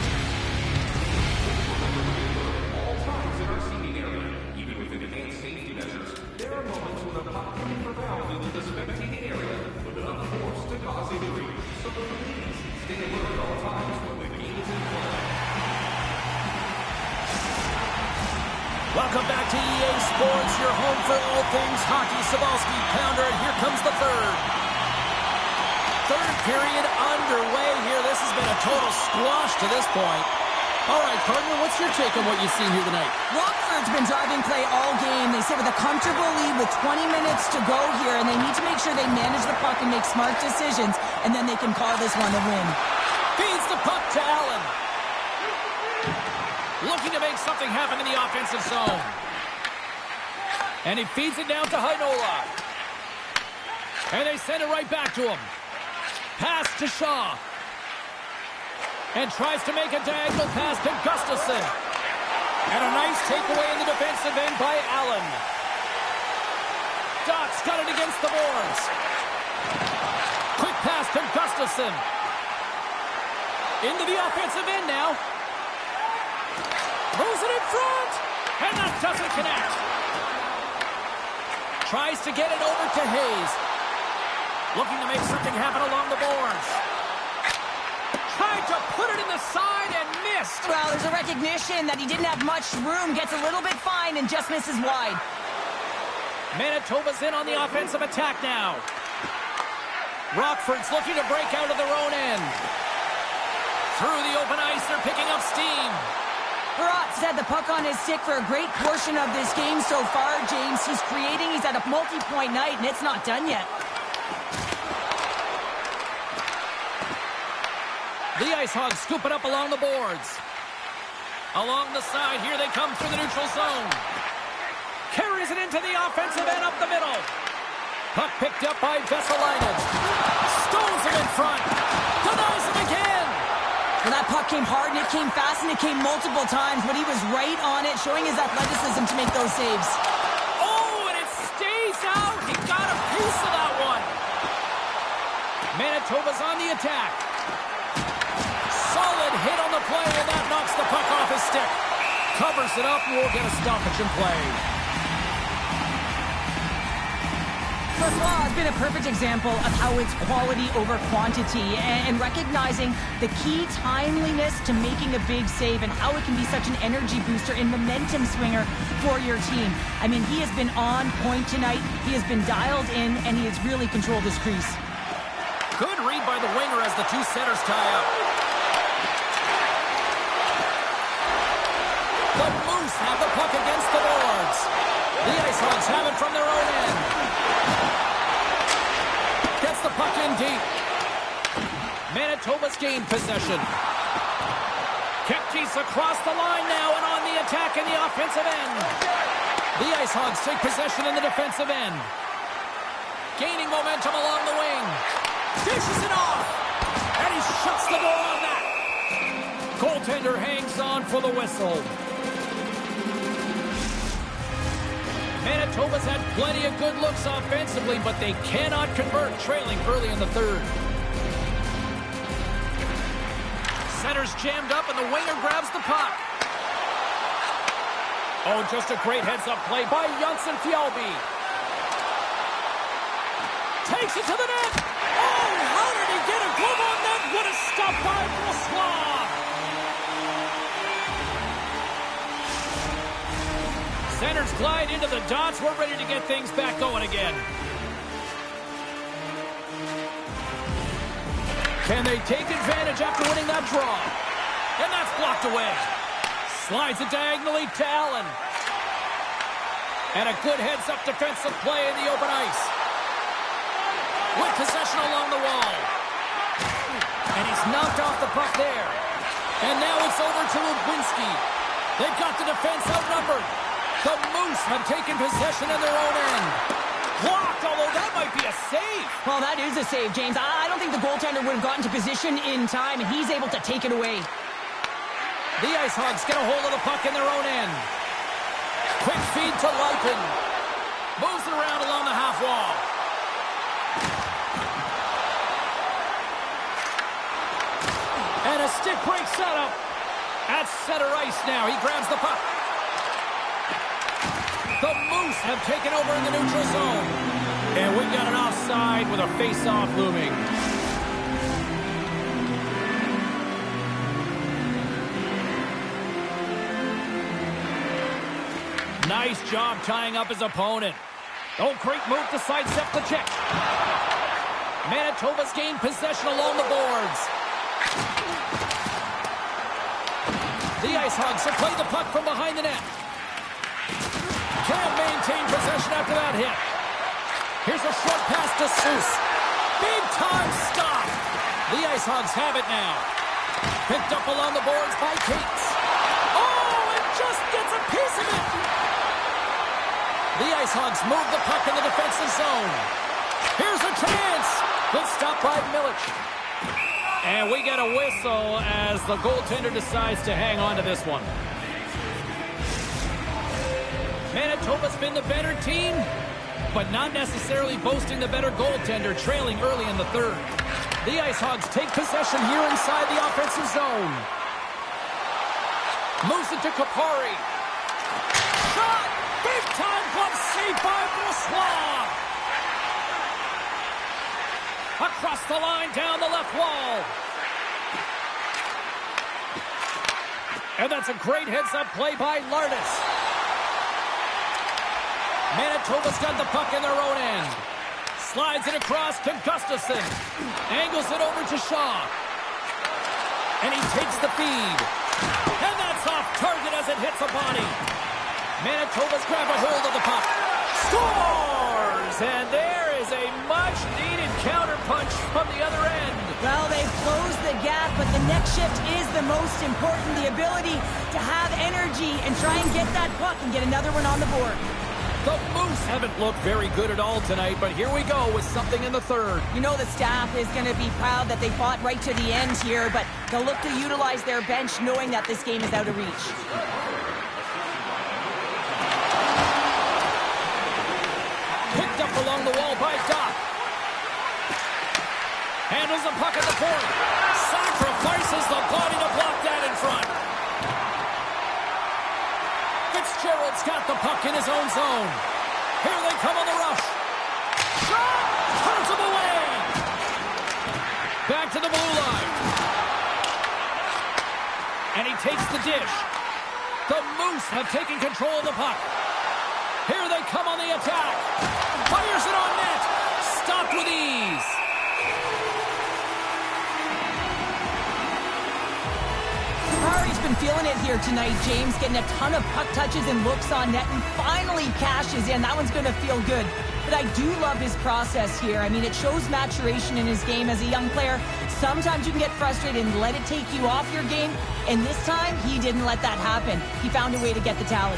C: All times in our seating area, even with advanced safety measures, there are moments when the puck can be propelled into the spectating area with enough force to cause injury. So please stay alert at all times when the game is in play.
A: Welcome back to EA Sports, your home for all things hockey. Sabalski, Pounder, and here comes the third. Third period underway here. This has been a total squash to this point. All right, partner, what's your take on what you've seen here tonight?
B: Rockford's been driving play all game. They sit with a comfortable lead with 20 minutes to go here, and they need to make sure they manage the puck and make smart decisions, and then they can call this one a win.
A: Feeds the puck to Allen. Looking to make something happen in the offensive zone. And he feeds it down to Heinola. And they send it right back to him. Pass to Shaw. And tries to make a diagonal pass to Gustafsson. And a nice takeaway in the defensive end by Allen. Doc's got it against the boards. Quick pass to Gustafsson. Into the offensive end now. Throws it in front. And that doesn't connect. Tries to get it over to Hayes. Looking to make something happen along the boards. Tried to put it in the side and missed.
B: Well, there's a recognition that he didn't have much room. Gets a little bit fine and just misses wide.
A: Manitoba's in on the offensive attack now. Rockford's looking to break out of their own end. Through the open ice, they're picking up steam.
B: Barat's had the puck on his stick for a great portion of this game so far, James. He's creating. He's at a multi-point night, and it's not done yet.
A: The Ice Hogs scoop it up along the boards. Along the side, here they come through the neutral zone. Carries it into the offensive end up the middle. Puck picked up by Vesalainen. Stones him in front. Denies him again.
B: Well, that puck came hard, and it came fast, and it came multiple times, but he was right on it, showing his athleticism to make those saves.
A: Oh, and it stays out. He got a piece of that one. Manitoba's on the attack. Solid hit on the play, and that knocks the puck off his stick. Covers it up, and we'll get a stoppage in play.
B: Francois has been a perfect example of how it's quality over quantity and recognizing the key timeliness to making a big save and how it can be such an energy booster and momentum swinger for your team. I mean, he has been on point tonight. He has been dialed in, and he has really controlled his crease.
A: Good read by the winger as the two centers tie up. The Moose have the puck against the boards. The Ice Hogs have it from their own end. Gets the puck in deep. Manitoba's gained possession. Kepke's across the line now and on the attack in the offensive end. The Ice Hogs take possession in the defensive end. Gaining momentum along the wing. Dishes it off. And he shuts the door on that. Goaltender hangs on for the whistle. Manitoba's had plenty of good looks offensively, but they cannot convert, trailing early in the third. Center's jammed up, and the winger grabs the puck. Oh, just a great heads-up play by Janssen Fjallby. Takes it to the net. Oh, how did he get a glove on that? What a stop by Francois. Centers glide into the dots. We're ready to get things back going again. Can they take advantage after winning that draw? And that's blocked away. Slides it diagonally to Allen. And a good heads-up defensive play in the open ice. With possession along the wall. And he's knocked off the puck there. And now it's over to Lubinski. They've got the defense outnumbered. The Moose have taken possession in their own end. Blocked, although that might be a save.
B: Well, that is a save, James. I don't think the goaltender would have gotten to position in time, and he's able to take it away.
A: The Ice Hogs get a hold of the puck in their own end. Quick feed to Lypin. Moves it around along the half wall. And a stick break setup. At center ice now. He grabs the puck. The Moose have taken over in the neutral zone. And we've got an offside with a face-off looming. Nice job tying up his opponent. Oh, great move to sidestep the check. Manitoba's gained possession along the boards. The Ice Hogs have played the puck from behind the net. Can't maintain possession after that hit. Here's a short pass to Seuss. Big time stop. The Ice Hogs have it now. Picked up along the boards by Cates. Oh, and just gets a piece of it. The Ice Hogs move the puck in the defensive zone. Here's a chance. Good stop by Milic. And we get a whistle as the goaltender decides to hang on to this one. Manitoba's been the better team, but not necessarily boasting the better goaltender, trailing early in the third. The Ice Hogs take possession here inside the offensive zone. Moves it to Kapari. Shot! Big-time glove save by Brossois. Across the line, down the left wall. And that's a great heads-up play by Lardis. Manitoba's got the puck in their own end. Slides it across to Gustafsson. Angles it over to Shaw. And he takes the feed. And that's off target as it hits a body. Manitoba's grabbed a hold of the puck. Scores! And there is a much-needed counterpunch from the other end.
B: Well, they've closed the gap, but the next shift is the most important. The ability to have energy and try and get that puck and get another one on the board.
A: The Moose haven't looked very good at all tonight, but here we go with something in the third.
B: You know the staff is going to be proud that they fought right to the end here, but they'll look to utilize their bench knowing that this game is out of reach.
A: Picked up along the wall by Doc. Handles the puck at the point. Sacrifices the body to block that in front. Fitzgerald's got the puck in his own zone. Here they come on the rush. Shot! Turns him away. Back to the blue line. And he takes the dish. The Moose have taken control of the puck. Here they come on the attack. Fires it on net. Stopped with ease.
B: Kapari's been feeling it here tonight, James, getting a ton of puck touches and looks on net, and finally cashes in. That one's going to feel good. But I do love his process here. I mean, it shows maturation in his game as a young player. Sometimes you can get frustrated and let it take you off your game, and this time, he didn't let that happen. He found a way to get the tally.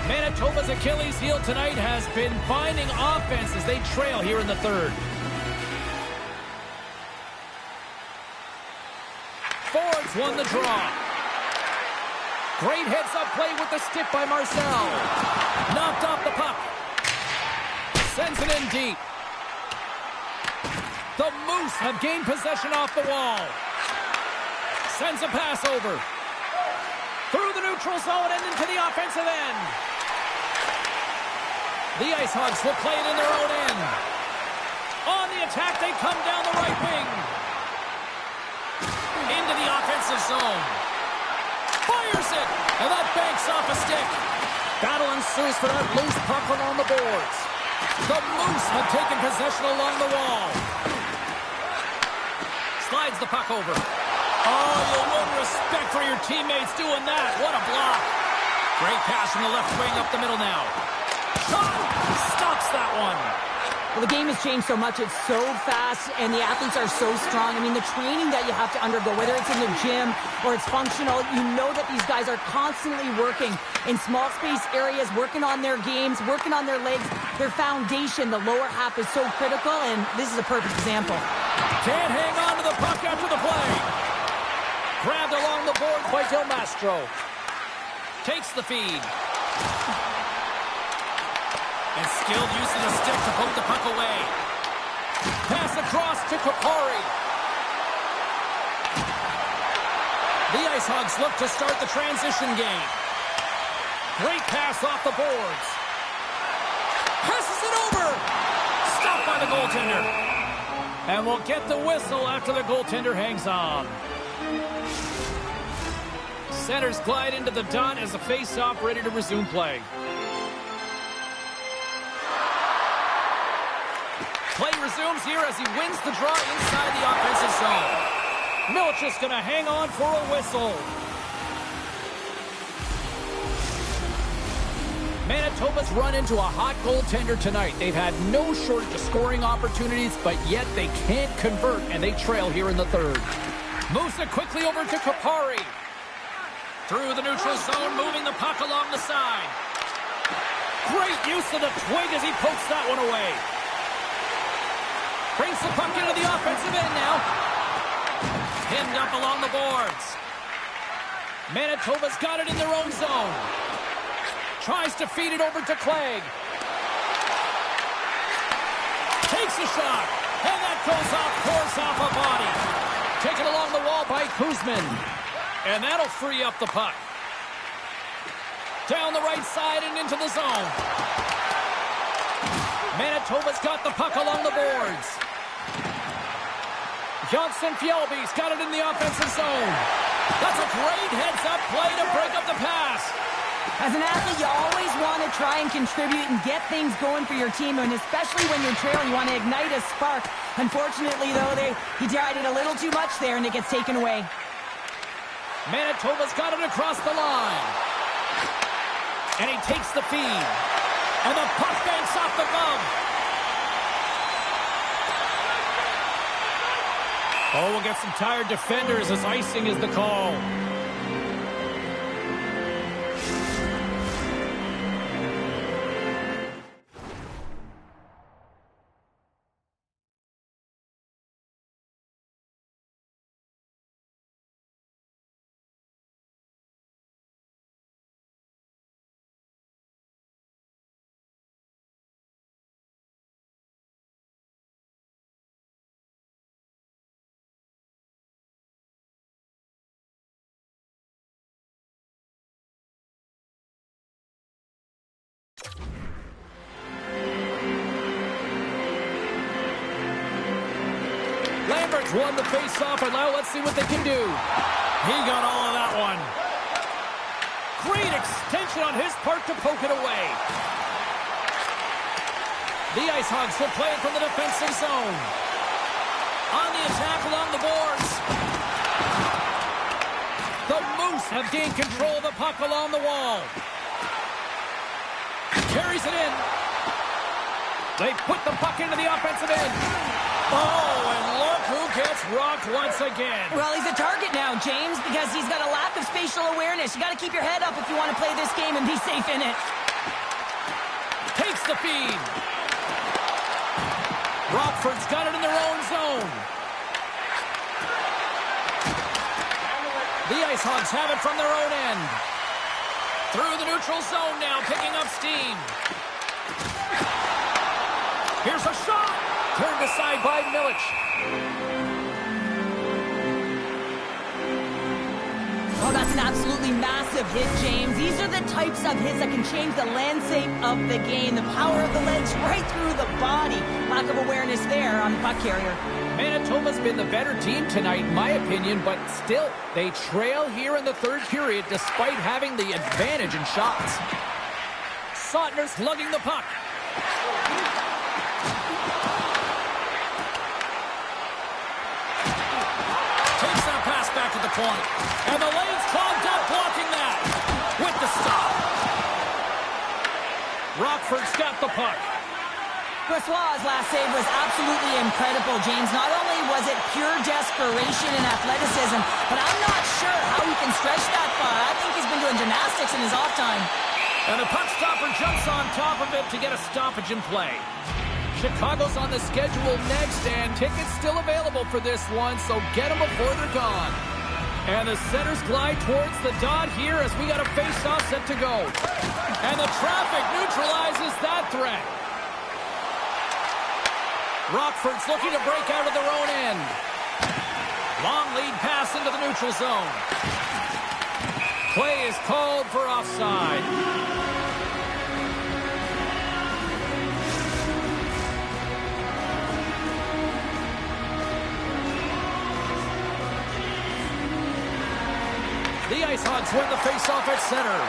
A: Manitoba's Achilles heel tonight has been finding offense as they trail here in the third. Fords won the draw. Great heads-up play with the stick by Marcel. Knocked off the puck. Sends it in deep. The Moose have gained possession off the wall. Sends a pass over. Through the neutral zone and into the offensive end. The Ice Hogs will play it in their own end. On the attack, they come down the right wing. Into the offensive offensive zone. Fires it, and that banks off a stick. Battle ensues for that loose puck along the boards. The Moose have taken possession along the wall. Slides the puck over. Oh, you'll win respect for your teammates doing that. What a block. Great pass from the left wing up the middle now. Shot! Stops that one.
B: Well, the game has changed so much. It's so fast, and the athletes are so strong. I mean, the training that you have to undergo, whether it's in the gym or it's functional, you know that these guys are constantly working in small space areas, working on their games, working on their legs, their foundation. The lower half is so critical, and this is a perfect example.
A: Can't hang on to the puck after the play. Grabbed along the board by Del Mastro. Takes the feed. And skilled use of the stick to poke the puck away. Pass across to Kupari. The Ice Hogs look to start the transition game. Great pass off the boards. Passes it over. Stopped by the goaltender. And we'll get the whistle after the goaltender hangs on. Centers glide into the dot as the face-off ready to resume play. Play resumes here as he wins the draw inside the offensive zone. Milch is going to hang on for a whistle. Manitoba's run into a hot goaltender tonight. They've had no shortage of scoring opportunities, but yet they can't convert, and they trail here in the third. Moves it quickly over to Kupari. Through the neutral zone, moving the puck along the side. Great use of the twig as he pokes that one away. Brings the puck into the offensive end now. Pinned up along the boards. Manitoba's got it in their own zone. Tries to feed it over to Clegg. Takes a shot. And that goes off course off a body. Taken along the wall by Kuzmin. And that'll free up the puck. Down the right side and into the zone. Manitoba's got the puck along the boards. Johnson Fjellby's got it in the offensive zone. That's a great heads-up play to break up the pass.
B: As an athlete, you always want to try and contribute and get things going for your team, and especially when you're trailing, you want to ignite a spark. Unfortunately, though, he tried it a little too much there, and it gets taken away.
A: Manitoba's got it across the line. And he takes the feed. And the puck banks off the glove. Oh, we'll get some tired defenders as icing is the call. Lambert's won the face-off, and now let's see what they can do. He got all of that one. Great extension on his part to poke it away. The Ice Hogs will play it from the defensive zone. On the attack along the boards. The Moose have gained control of the puck along the wall. Carries it in. They put the puck into the offensive end. Oh, and look who gets rocked once again.
B: Well, he's a target now, James, because he's got a lack of spatial awareness. You got to keep your head up if you want to play this game and be safe in it.
A: Takes the feed. Rockford's got it in their own zone. The Ice Hogs have it from their own end. Through the neutral zone now, picking up steam. Here's a shot. Turned aside by Milic.
B: Oh, that's an absolutely massive hit, James. These are the types of hits that can change the landscape of the game. The power of the legs right through the body. Lack of awareness there on the puck carrier.
A: Manitoba's been the better team tonight, in my opinion, but still, they trail here in the third period despite having the advantage in shots. Sautner's lugging the puck. Takes that pass back to the point. And the lane's clogged up, blocking that. With the stop. Rockford's got the puck.
B: Brossois' last save was absolutely incredible, James. Not only was it pure desperation and athleticism, but I'm not sure how he can stretch that far. I think he's been doing gymnastics in his off time.
A: And the puck stopper jumps on top of it to get a stoppage in play. Chicago's on the schedule next, and tickets still available for this one, so get them before they're gone. And the centers glide towards the dot here as we got a face-off set to go. And the traffic neutralizes that threat. Rockford's looking to break out of their own end. Long lead pass into the neutral zone. Play is called for offside. The Ice Hogs win the faceoff at center.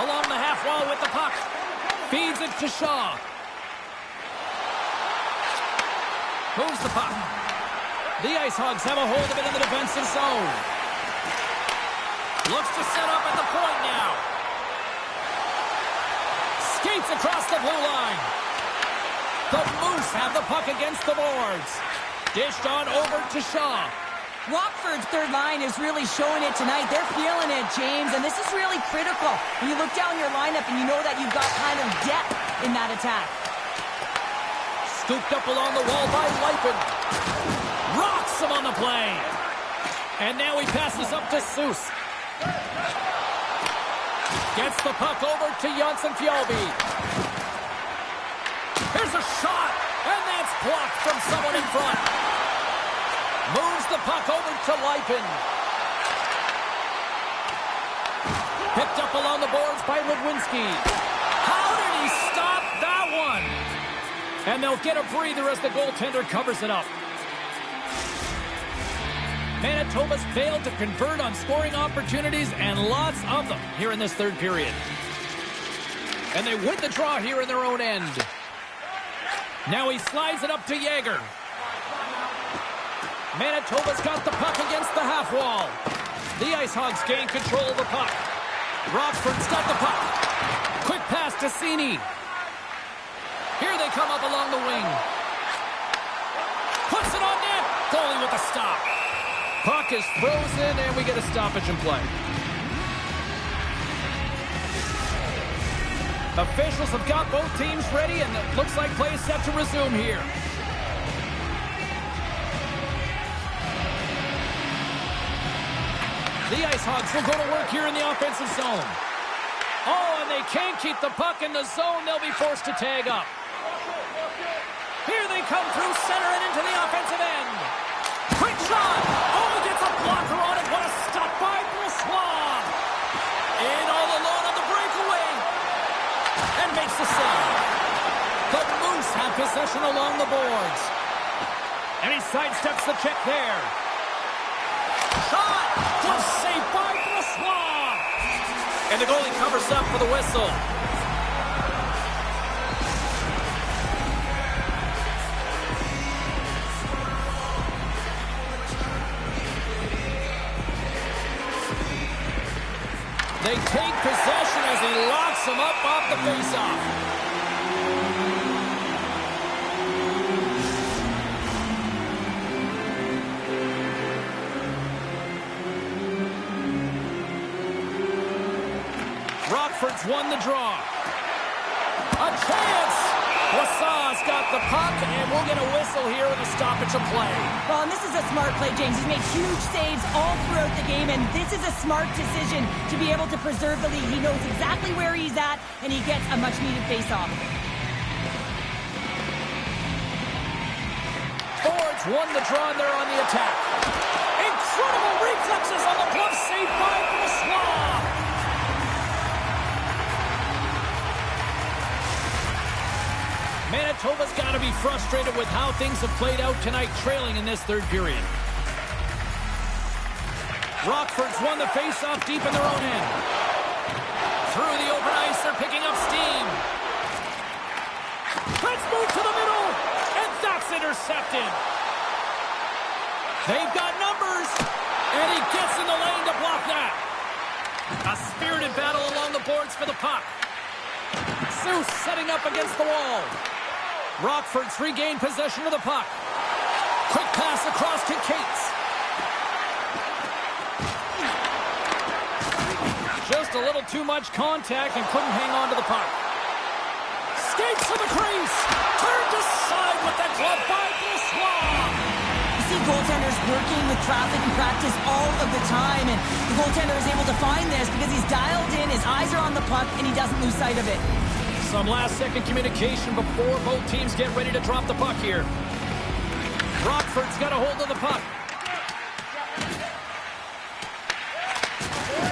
A: Along the half wall with the puck. Feeds it to Shaw. Moves the puck. The Ice Hogs have a hold of it in the defensive zone. Looks to set up at the point now. Skates across the blue line. The Moose have the puck against the boards. Dished on over to Shaw.
B: Rockford's third line is really showing it tonight. They're feeling it, James, and this is really critical. When you look down your lineup and you know that you've got kind of depth in that attack.
A: Scooped up along the wall by Leipin. Rocks him on the play. And now he passes up to Seuss. Gets the puck over to Janssen Fjallby. Here's a shot, and that's blocked from someone in front. Moves the puck over to Leipin. Picked up along the boards by Ludwinski. How did he stop that one? And they'll get a breather as the goaltender covers it up. Manitoba's failed to convert on scoring opportunities, and lots of them here in this third period. And they win the draw here in their own end. Now he slides it up to Yager. Manitoba's got the puck against the half wall. The Ice Hogs gain control of the puck. Rockford's got the puck. Quick pass to Cini. Here they come up along the wing. Puts it on net. Goalie with a stop. Puck is frozen, and we get a stoppage in play. Officials have got both teams ready, and it looks like play is set to resume here. The Ice Hogs will go to work here in the offensive zone. Oh, and they can't keep the puck in the zone. They'll be forced to tag up. Here they come through center and into the offensive end. Quick shot. Oh, he gets a blocker on it. What a stop by Brossois. In all alone on the breakaway. And makes the save. The Moose have possession along the boards. And he sidesteps the check there. Shot. Good save by Brossois. And the goalie covers up for the whistle. They take possession as he locks him up off the faceoff. Rockford's won the draw. A chance! Brossois got the puck, and we'll get a whistle here with a stoppage of play.
B: Well, and this is a smart play, James. He's made huge saves all throughout the game, and this is a smart decision to be able to preserve the lead. He knows exactly where he's at, and he gets a much-needed face-off.
A: Fords won the draw, and they're on the attack. Incredible reflexes on the glove save by Brossois. Manitoba's got to be frustrated with how things have played out tonight, trailing in this third period. Rockford's won the faceoff deep in their own end. Through the open ice, they're picking up steam. Let's move to the middle, and that's intercepted. They've got numbers, and he gets in the lane to block that. A spirited battle along the boards for the puck. Seuss setting up against the wall. Rockford's regained possession of the puck. Quick pass across to Cates. Just a little too much contact and couldn't hang on to the puck. Skates to the crease. Turned aside with that glove by Brislow.
B: You see goaltenders working with traffic in practice all of the time, and the goaltender is able to find this because he's dialed in, his eyes are on the puck, and he doesn't lose sight of it.
A: Some last-second communication before both teams get ready to drop the puck here. Rockford's got a hold of the puck.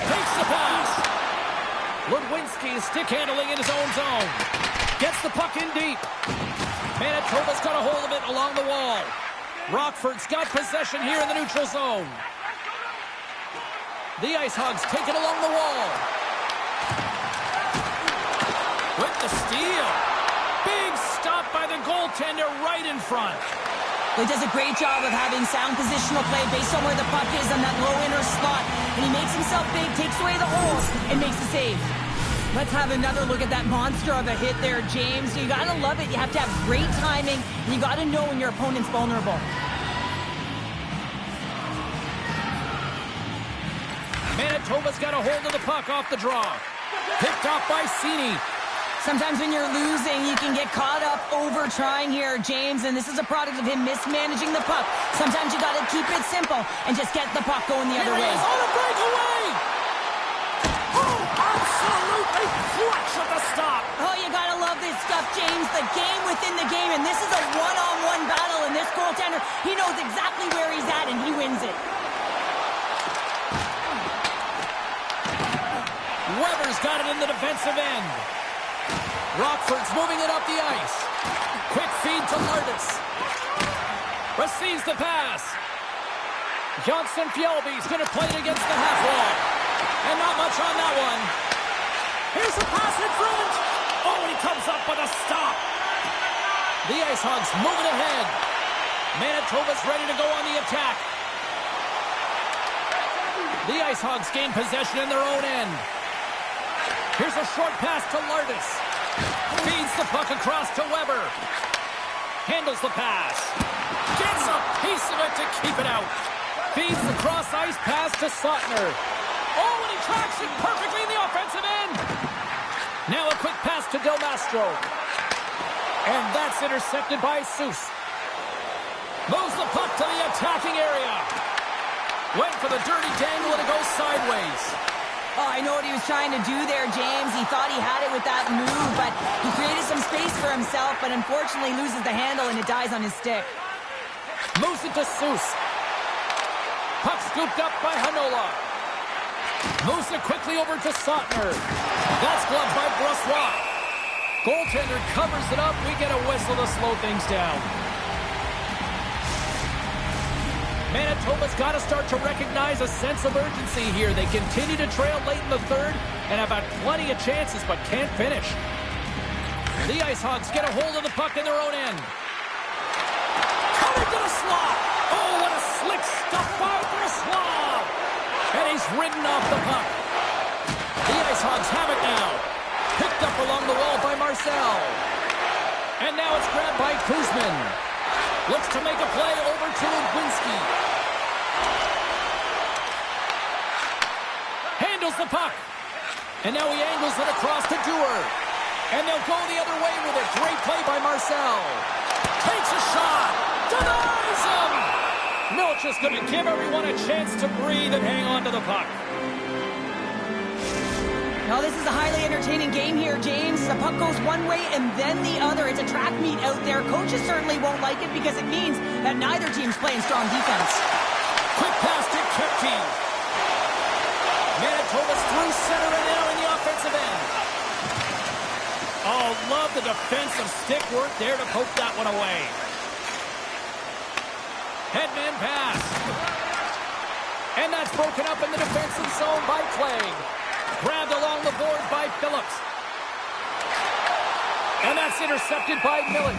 A: Takes the pass. Ludwinski is stick handling in his own zone. Gets the puck in deep. Manitoba's got a hold of it along the wall. Rockford's got possession here in the neutral zone. The Ice Hogs take it along the wall. With the steal. Big stop by the goaltender right in front.
B: He does a great job of having sound positional play based on where the puck is on that low inner slot. And he makes himself big, takes away the holes, and makes the save. Let's have another look at that monster of a hit there, James. You gotta love it. You have to have great timing, and you gotta know when your opponent's vulnerable.
A: Manitoba's got a hold of the puck off the draw. Picked off by Cini.
B: Sometimes when you're losing, you can get caught up over trying here, James, and this is a product of him mismanaging the puck. Sometimes you got to keep it simple and just get the puck going the other way.
A: Here he is on a breakaway! Oh, absolutely clutch at the stop!
B: Oh, you got to love this stuff, James. The game within the game, and this is a one-on-one battle, and this goaltender, he knows exactly where he's at, and he wins it.
A: Weber's got it in the defensive end. Rockford's moving it up the ice. Quick feed to Lardis. Receives the pass. Johnson Fjellby's going to play it against the half wall. And not much on that one. Here's a pass in front. Oh, and he comes up with a stop. The Ice Hogs moving ahead. Manitoba's ready to go on the attack. The Ice Hogs gain possession in their own end. Here's a short pass to Lardis. Feeds the puck across to Weber. Handles the pass. Gets a piece of it to keep it out. Feeds the cross-ice pass to Sautner. Oh, and he tracks it perfectly in the offensive end. Now a quick pass to Del Mastro. And that's intercepted by Seuss. Moves the puck to the attacking area. Went for the dirty dangle and it goes sideways.
B: Oh, I know what he was trying to do there, James. He thought he had it with that move, but he created some space for himself, but unfortunately loses the handle and it dies on his stick.
A: Moves it to Seuss. Puck scooped up by Hanola. Moves it quickly over to Sautner. That's gloved by Brossois. Goaltender covers it up. We get a whistle to slow things down. Manitoba's got to start to recognize a sense of urgency here. They continue to trail late in the third and have had plenty of chances but can't finish. The Ice Hogs get a hold of the puck in their own end. Coming to the slot. Oh, what a slick stuff by Brossois. And he's ridden off the puck. The Ice Hogs have it now. Picked up along the wall by Marcel. And now it's grabbed by Kuzmin. Looks to make a play over to Ludwinski. Handles the puck. And now he angles it across to Dewar. And they'll go the other way with it. Great play by Marcel. Takes a shot. Denies him. Milch is going to give everyone a chance to breathe and hang on to the puck.
B: Now, this is a highly entertaining game here, James. The puck goes one way and then the other. It's a track meet out there. Coaches certainly won't like it because it means that neither team's playing strong defense.
A: Quick pass to Kepke. Manitoba's through center and now in the offensive end. Oh, love the defensive stick work there to poke that one away. Headman pass. And that's broken up in the defensive zone by Clay. Grabbed along the board by Phillips. And that's intercepted by Milic.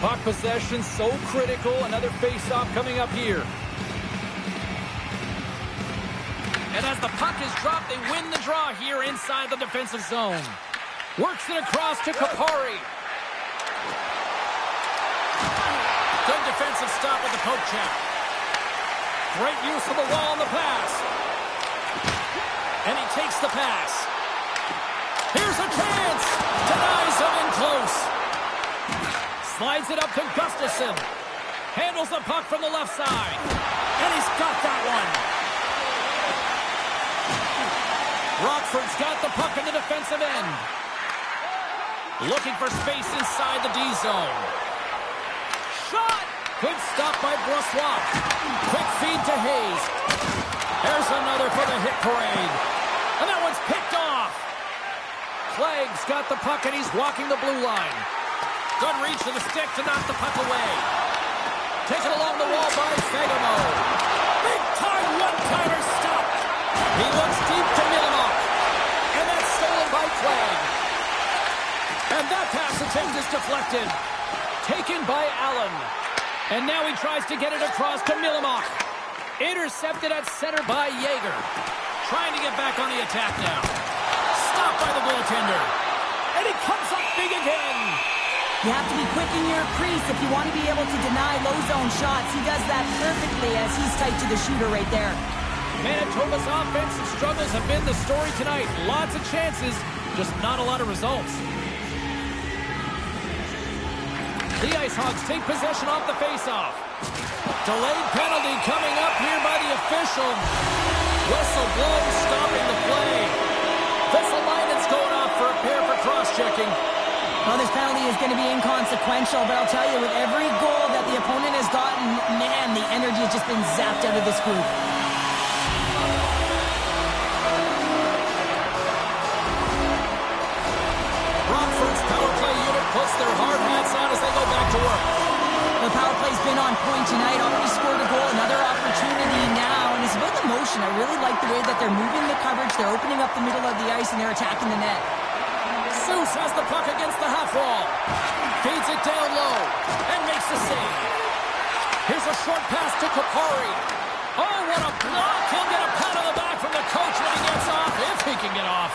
A: Puck possession so critical. Another face-off coming up here. And as the puck is dropped, they win the draw here inside the defensive zone. Works it across to Kupari. Good defensive stop with the poke check. Great use of the wall on the pass. And he takes the pass. Here's a chance. Denies him in close. Slides it up to Gustafsson. Handles the puck from the left side. And he's got that one. Rockford's got the puck in the defensive end. Looking for space inside the D zone. Shot! Good stop by Brossoit. Quick feed to Hayes. There's another for the hit parade. And that one's picked off. Clegg's got the puck and he's walking the blue line. Good reach to the stick to knock the puck away. Taken along the wall by Fagemo. Big time one-timer stop. He looks deep to Milanov. And that's stolen by Clegg. And that pass attempt is deflected. Taken by Allen. And now he tries to get it across to Milanov. Intercepted at center by Yeager. Trying to get back on the attack now. Stopped by the goaltender. And he comes up big again.
B: You have to be quick in your crease if you want to be able to deny low zone shots. He does that perfectly as he's tight to the shooter right there.
A: Manitoba's offensive struggles have been the story tonight. Lots of chances, just not a lot of results. The Ice Hogs take possession off the faceoff. Delayed penalty coming up here by the official. Whistle blown, stopping the play. This alignment's going off for a pair for cross-checking.
B: Well, this penalty is going to be inconsequential, but I'll tell you, with every goal that the opponent has gotten, man, the energy has just been zapped out of this group.
A: Rockford's power play unit puts their hard hats on as they go back to work.
B: The power play's been on point tonight, already scored a goal, another opportunity now, and it's about the motion. I really like the way that they're moving the coverage, they're opening up the middle of the ice, and they're attacking the net.
A: Seuss has the puck against the half wall. Feeds it down low and makes the save. Here's a short pass to Kupari. Oh, what a block. He'll get a pat on the back from the coach when he gets off, if he can get off.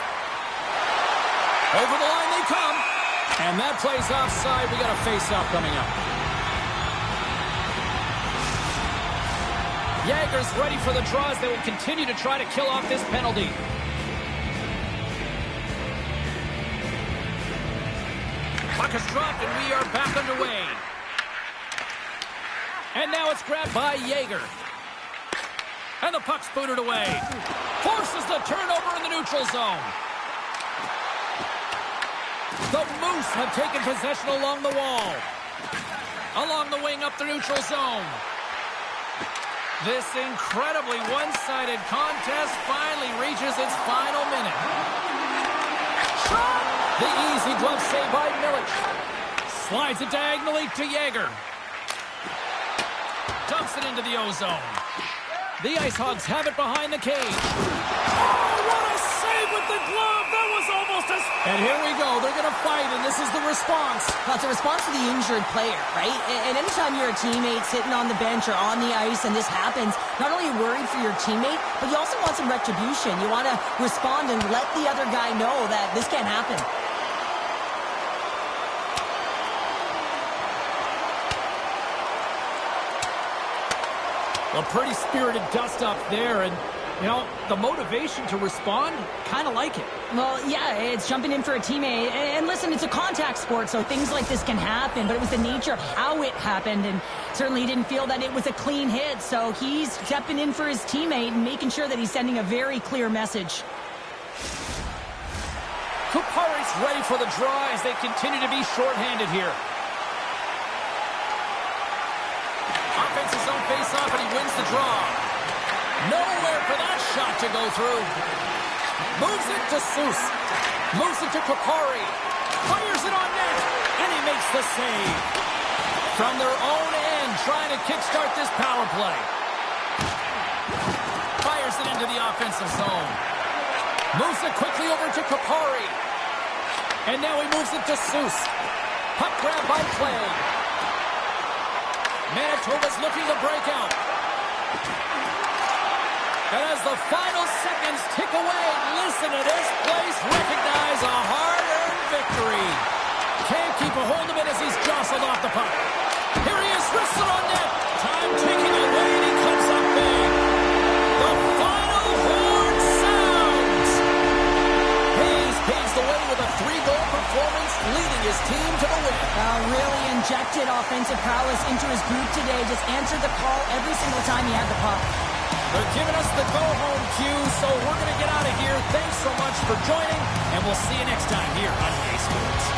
A: Over the line they come. And that plays offside. We got a face-off coming up. Yeager's ready for the draws. They will continue to try to kill off this penalty. Puck is dropped, and we are back underway. And now it's grabbed by Yeager. And the puck's booted away. Forces the turnover in the neutral zone. The Moose have taken possession along the wall. Along the wing up the neutral zone. This incredibly one-sided contest finally reaches its final minute. Shot! The easy glove save by Milic. Slides it diagonally to Yeager. Dumps it into the O-zone. The Ice Hogs have it behind the cage. Oh, what a save with the glove! That was almost as... And here we go. They're going to fight, and this is the response.
B: Well, it's a response to the injured player, right? And anytime you're a teammate sitting on the bench or on the ice and this happens, not only are you worried for your teammate, but you also want some retribution. You want to respond and let the other guy know that this can't happen.
A: A pretty spirited dust-up there, and, you know, the motivation to respond, kind of like it.
B: Well, yeah, it's jumping in for a teammate. And listen, it's a contact sport, so things like this can happen, but it was the nature of how it happened, and certainly he didn't feel that it was a clean hit, so he's stepping in for his teammate and making sure that he's sending a very clear message.
A: Kupari's ready for the draw as they continue to be shorthanded here. Offensive zone face-off, and he wins the draw. Nowhere for that shot to go through. Moves it to Seuss. Moves it to Kapari. Fires it on net. And he makes the save. From their own end, trying to kickstart this power play. Fires it into the offensive zone. Moves it quickly over to Kapari. And now he moves it to Seuss. Puck grab by Clay. Manitoba's looking to break out. And as the final seconds tick away, listen to this place recognize a hard-earned victory. Can't keep a hold of it as he's jostled off the puck. Here he is, wristed on net. Time ticking away, and he comes up big. The final horn sounds. Hayes paves the way with a 3-goal performance, leading his team to the win.
B: Really injected offensive prowess into his group today. Just answered the call every single time he had the puck.
A: They're giving us the go-home cue, so we're going to get out of here. Thanks so much for joining, and we'll see you next time here on EA Sports.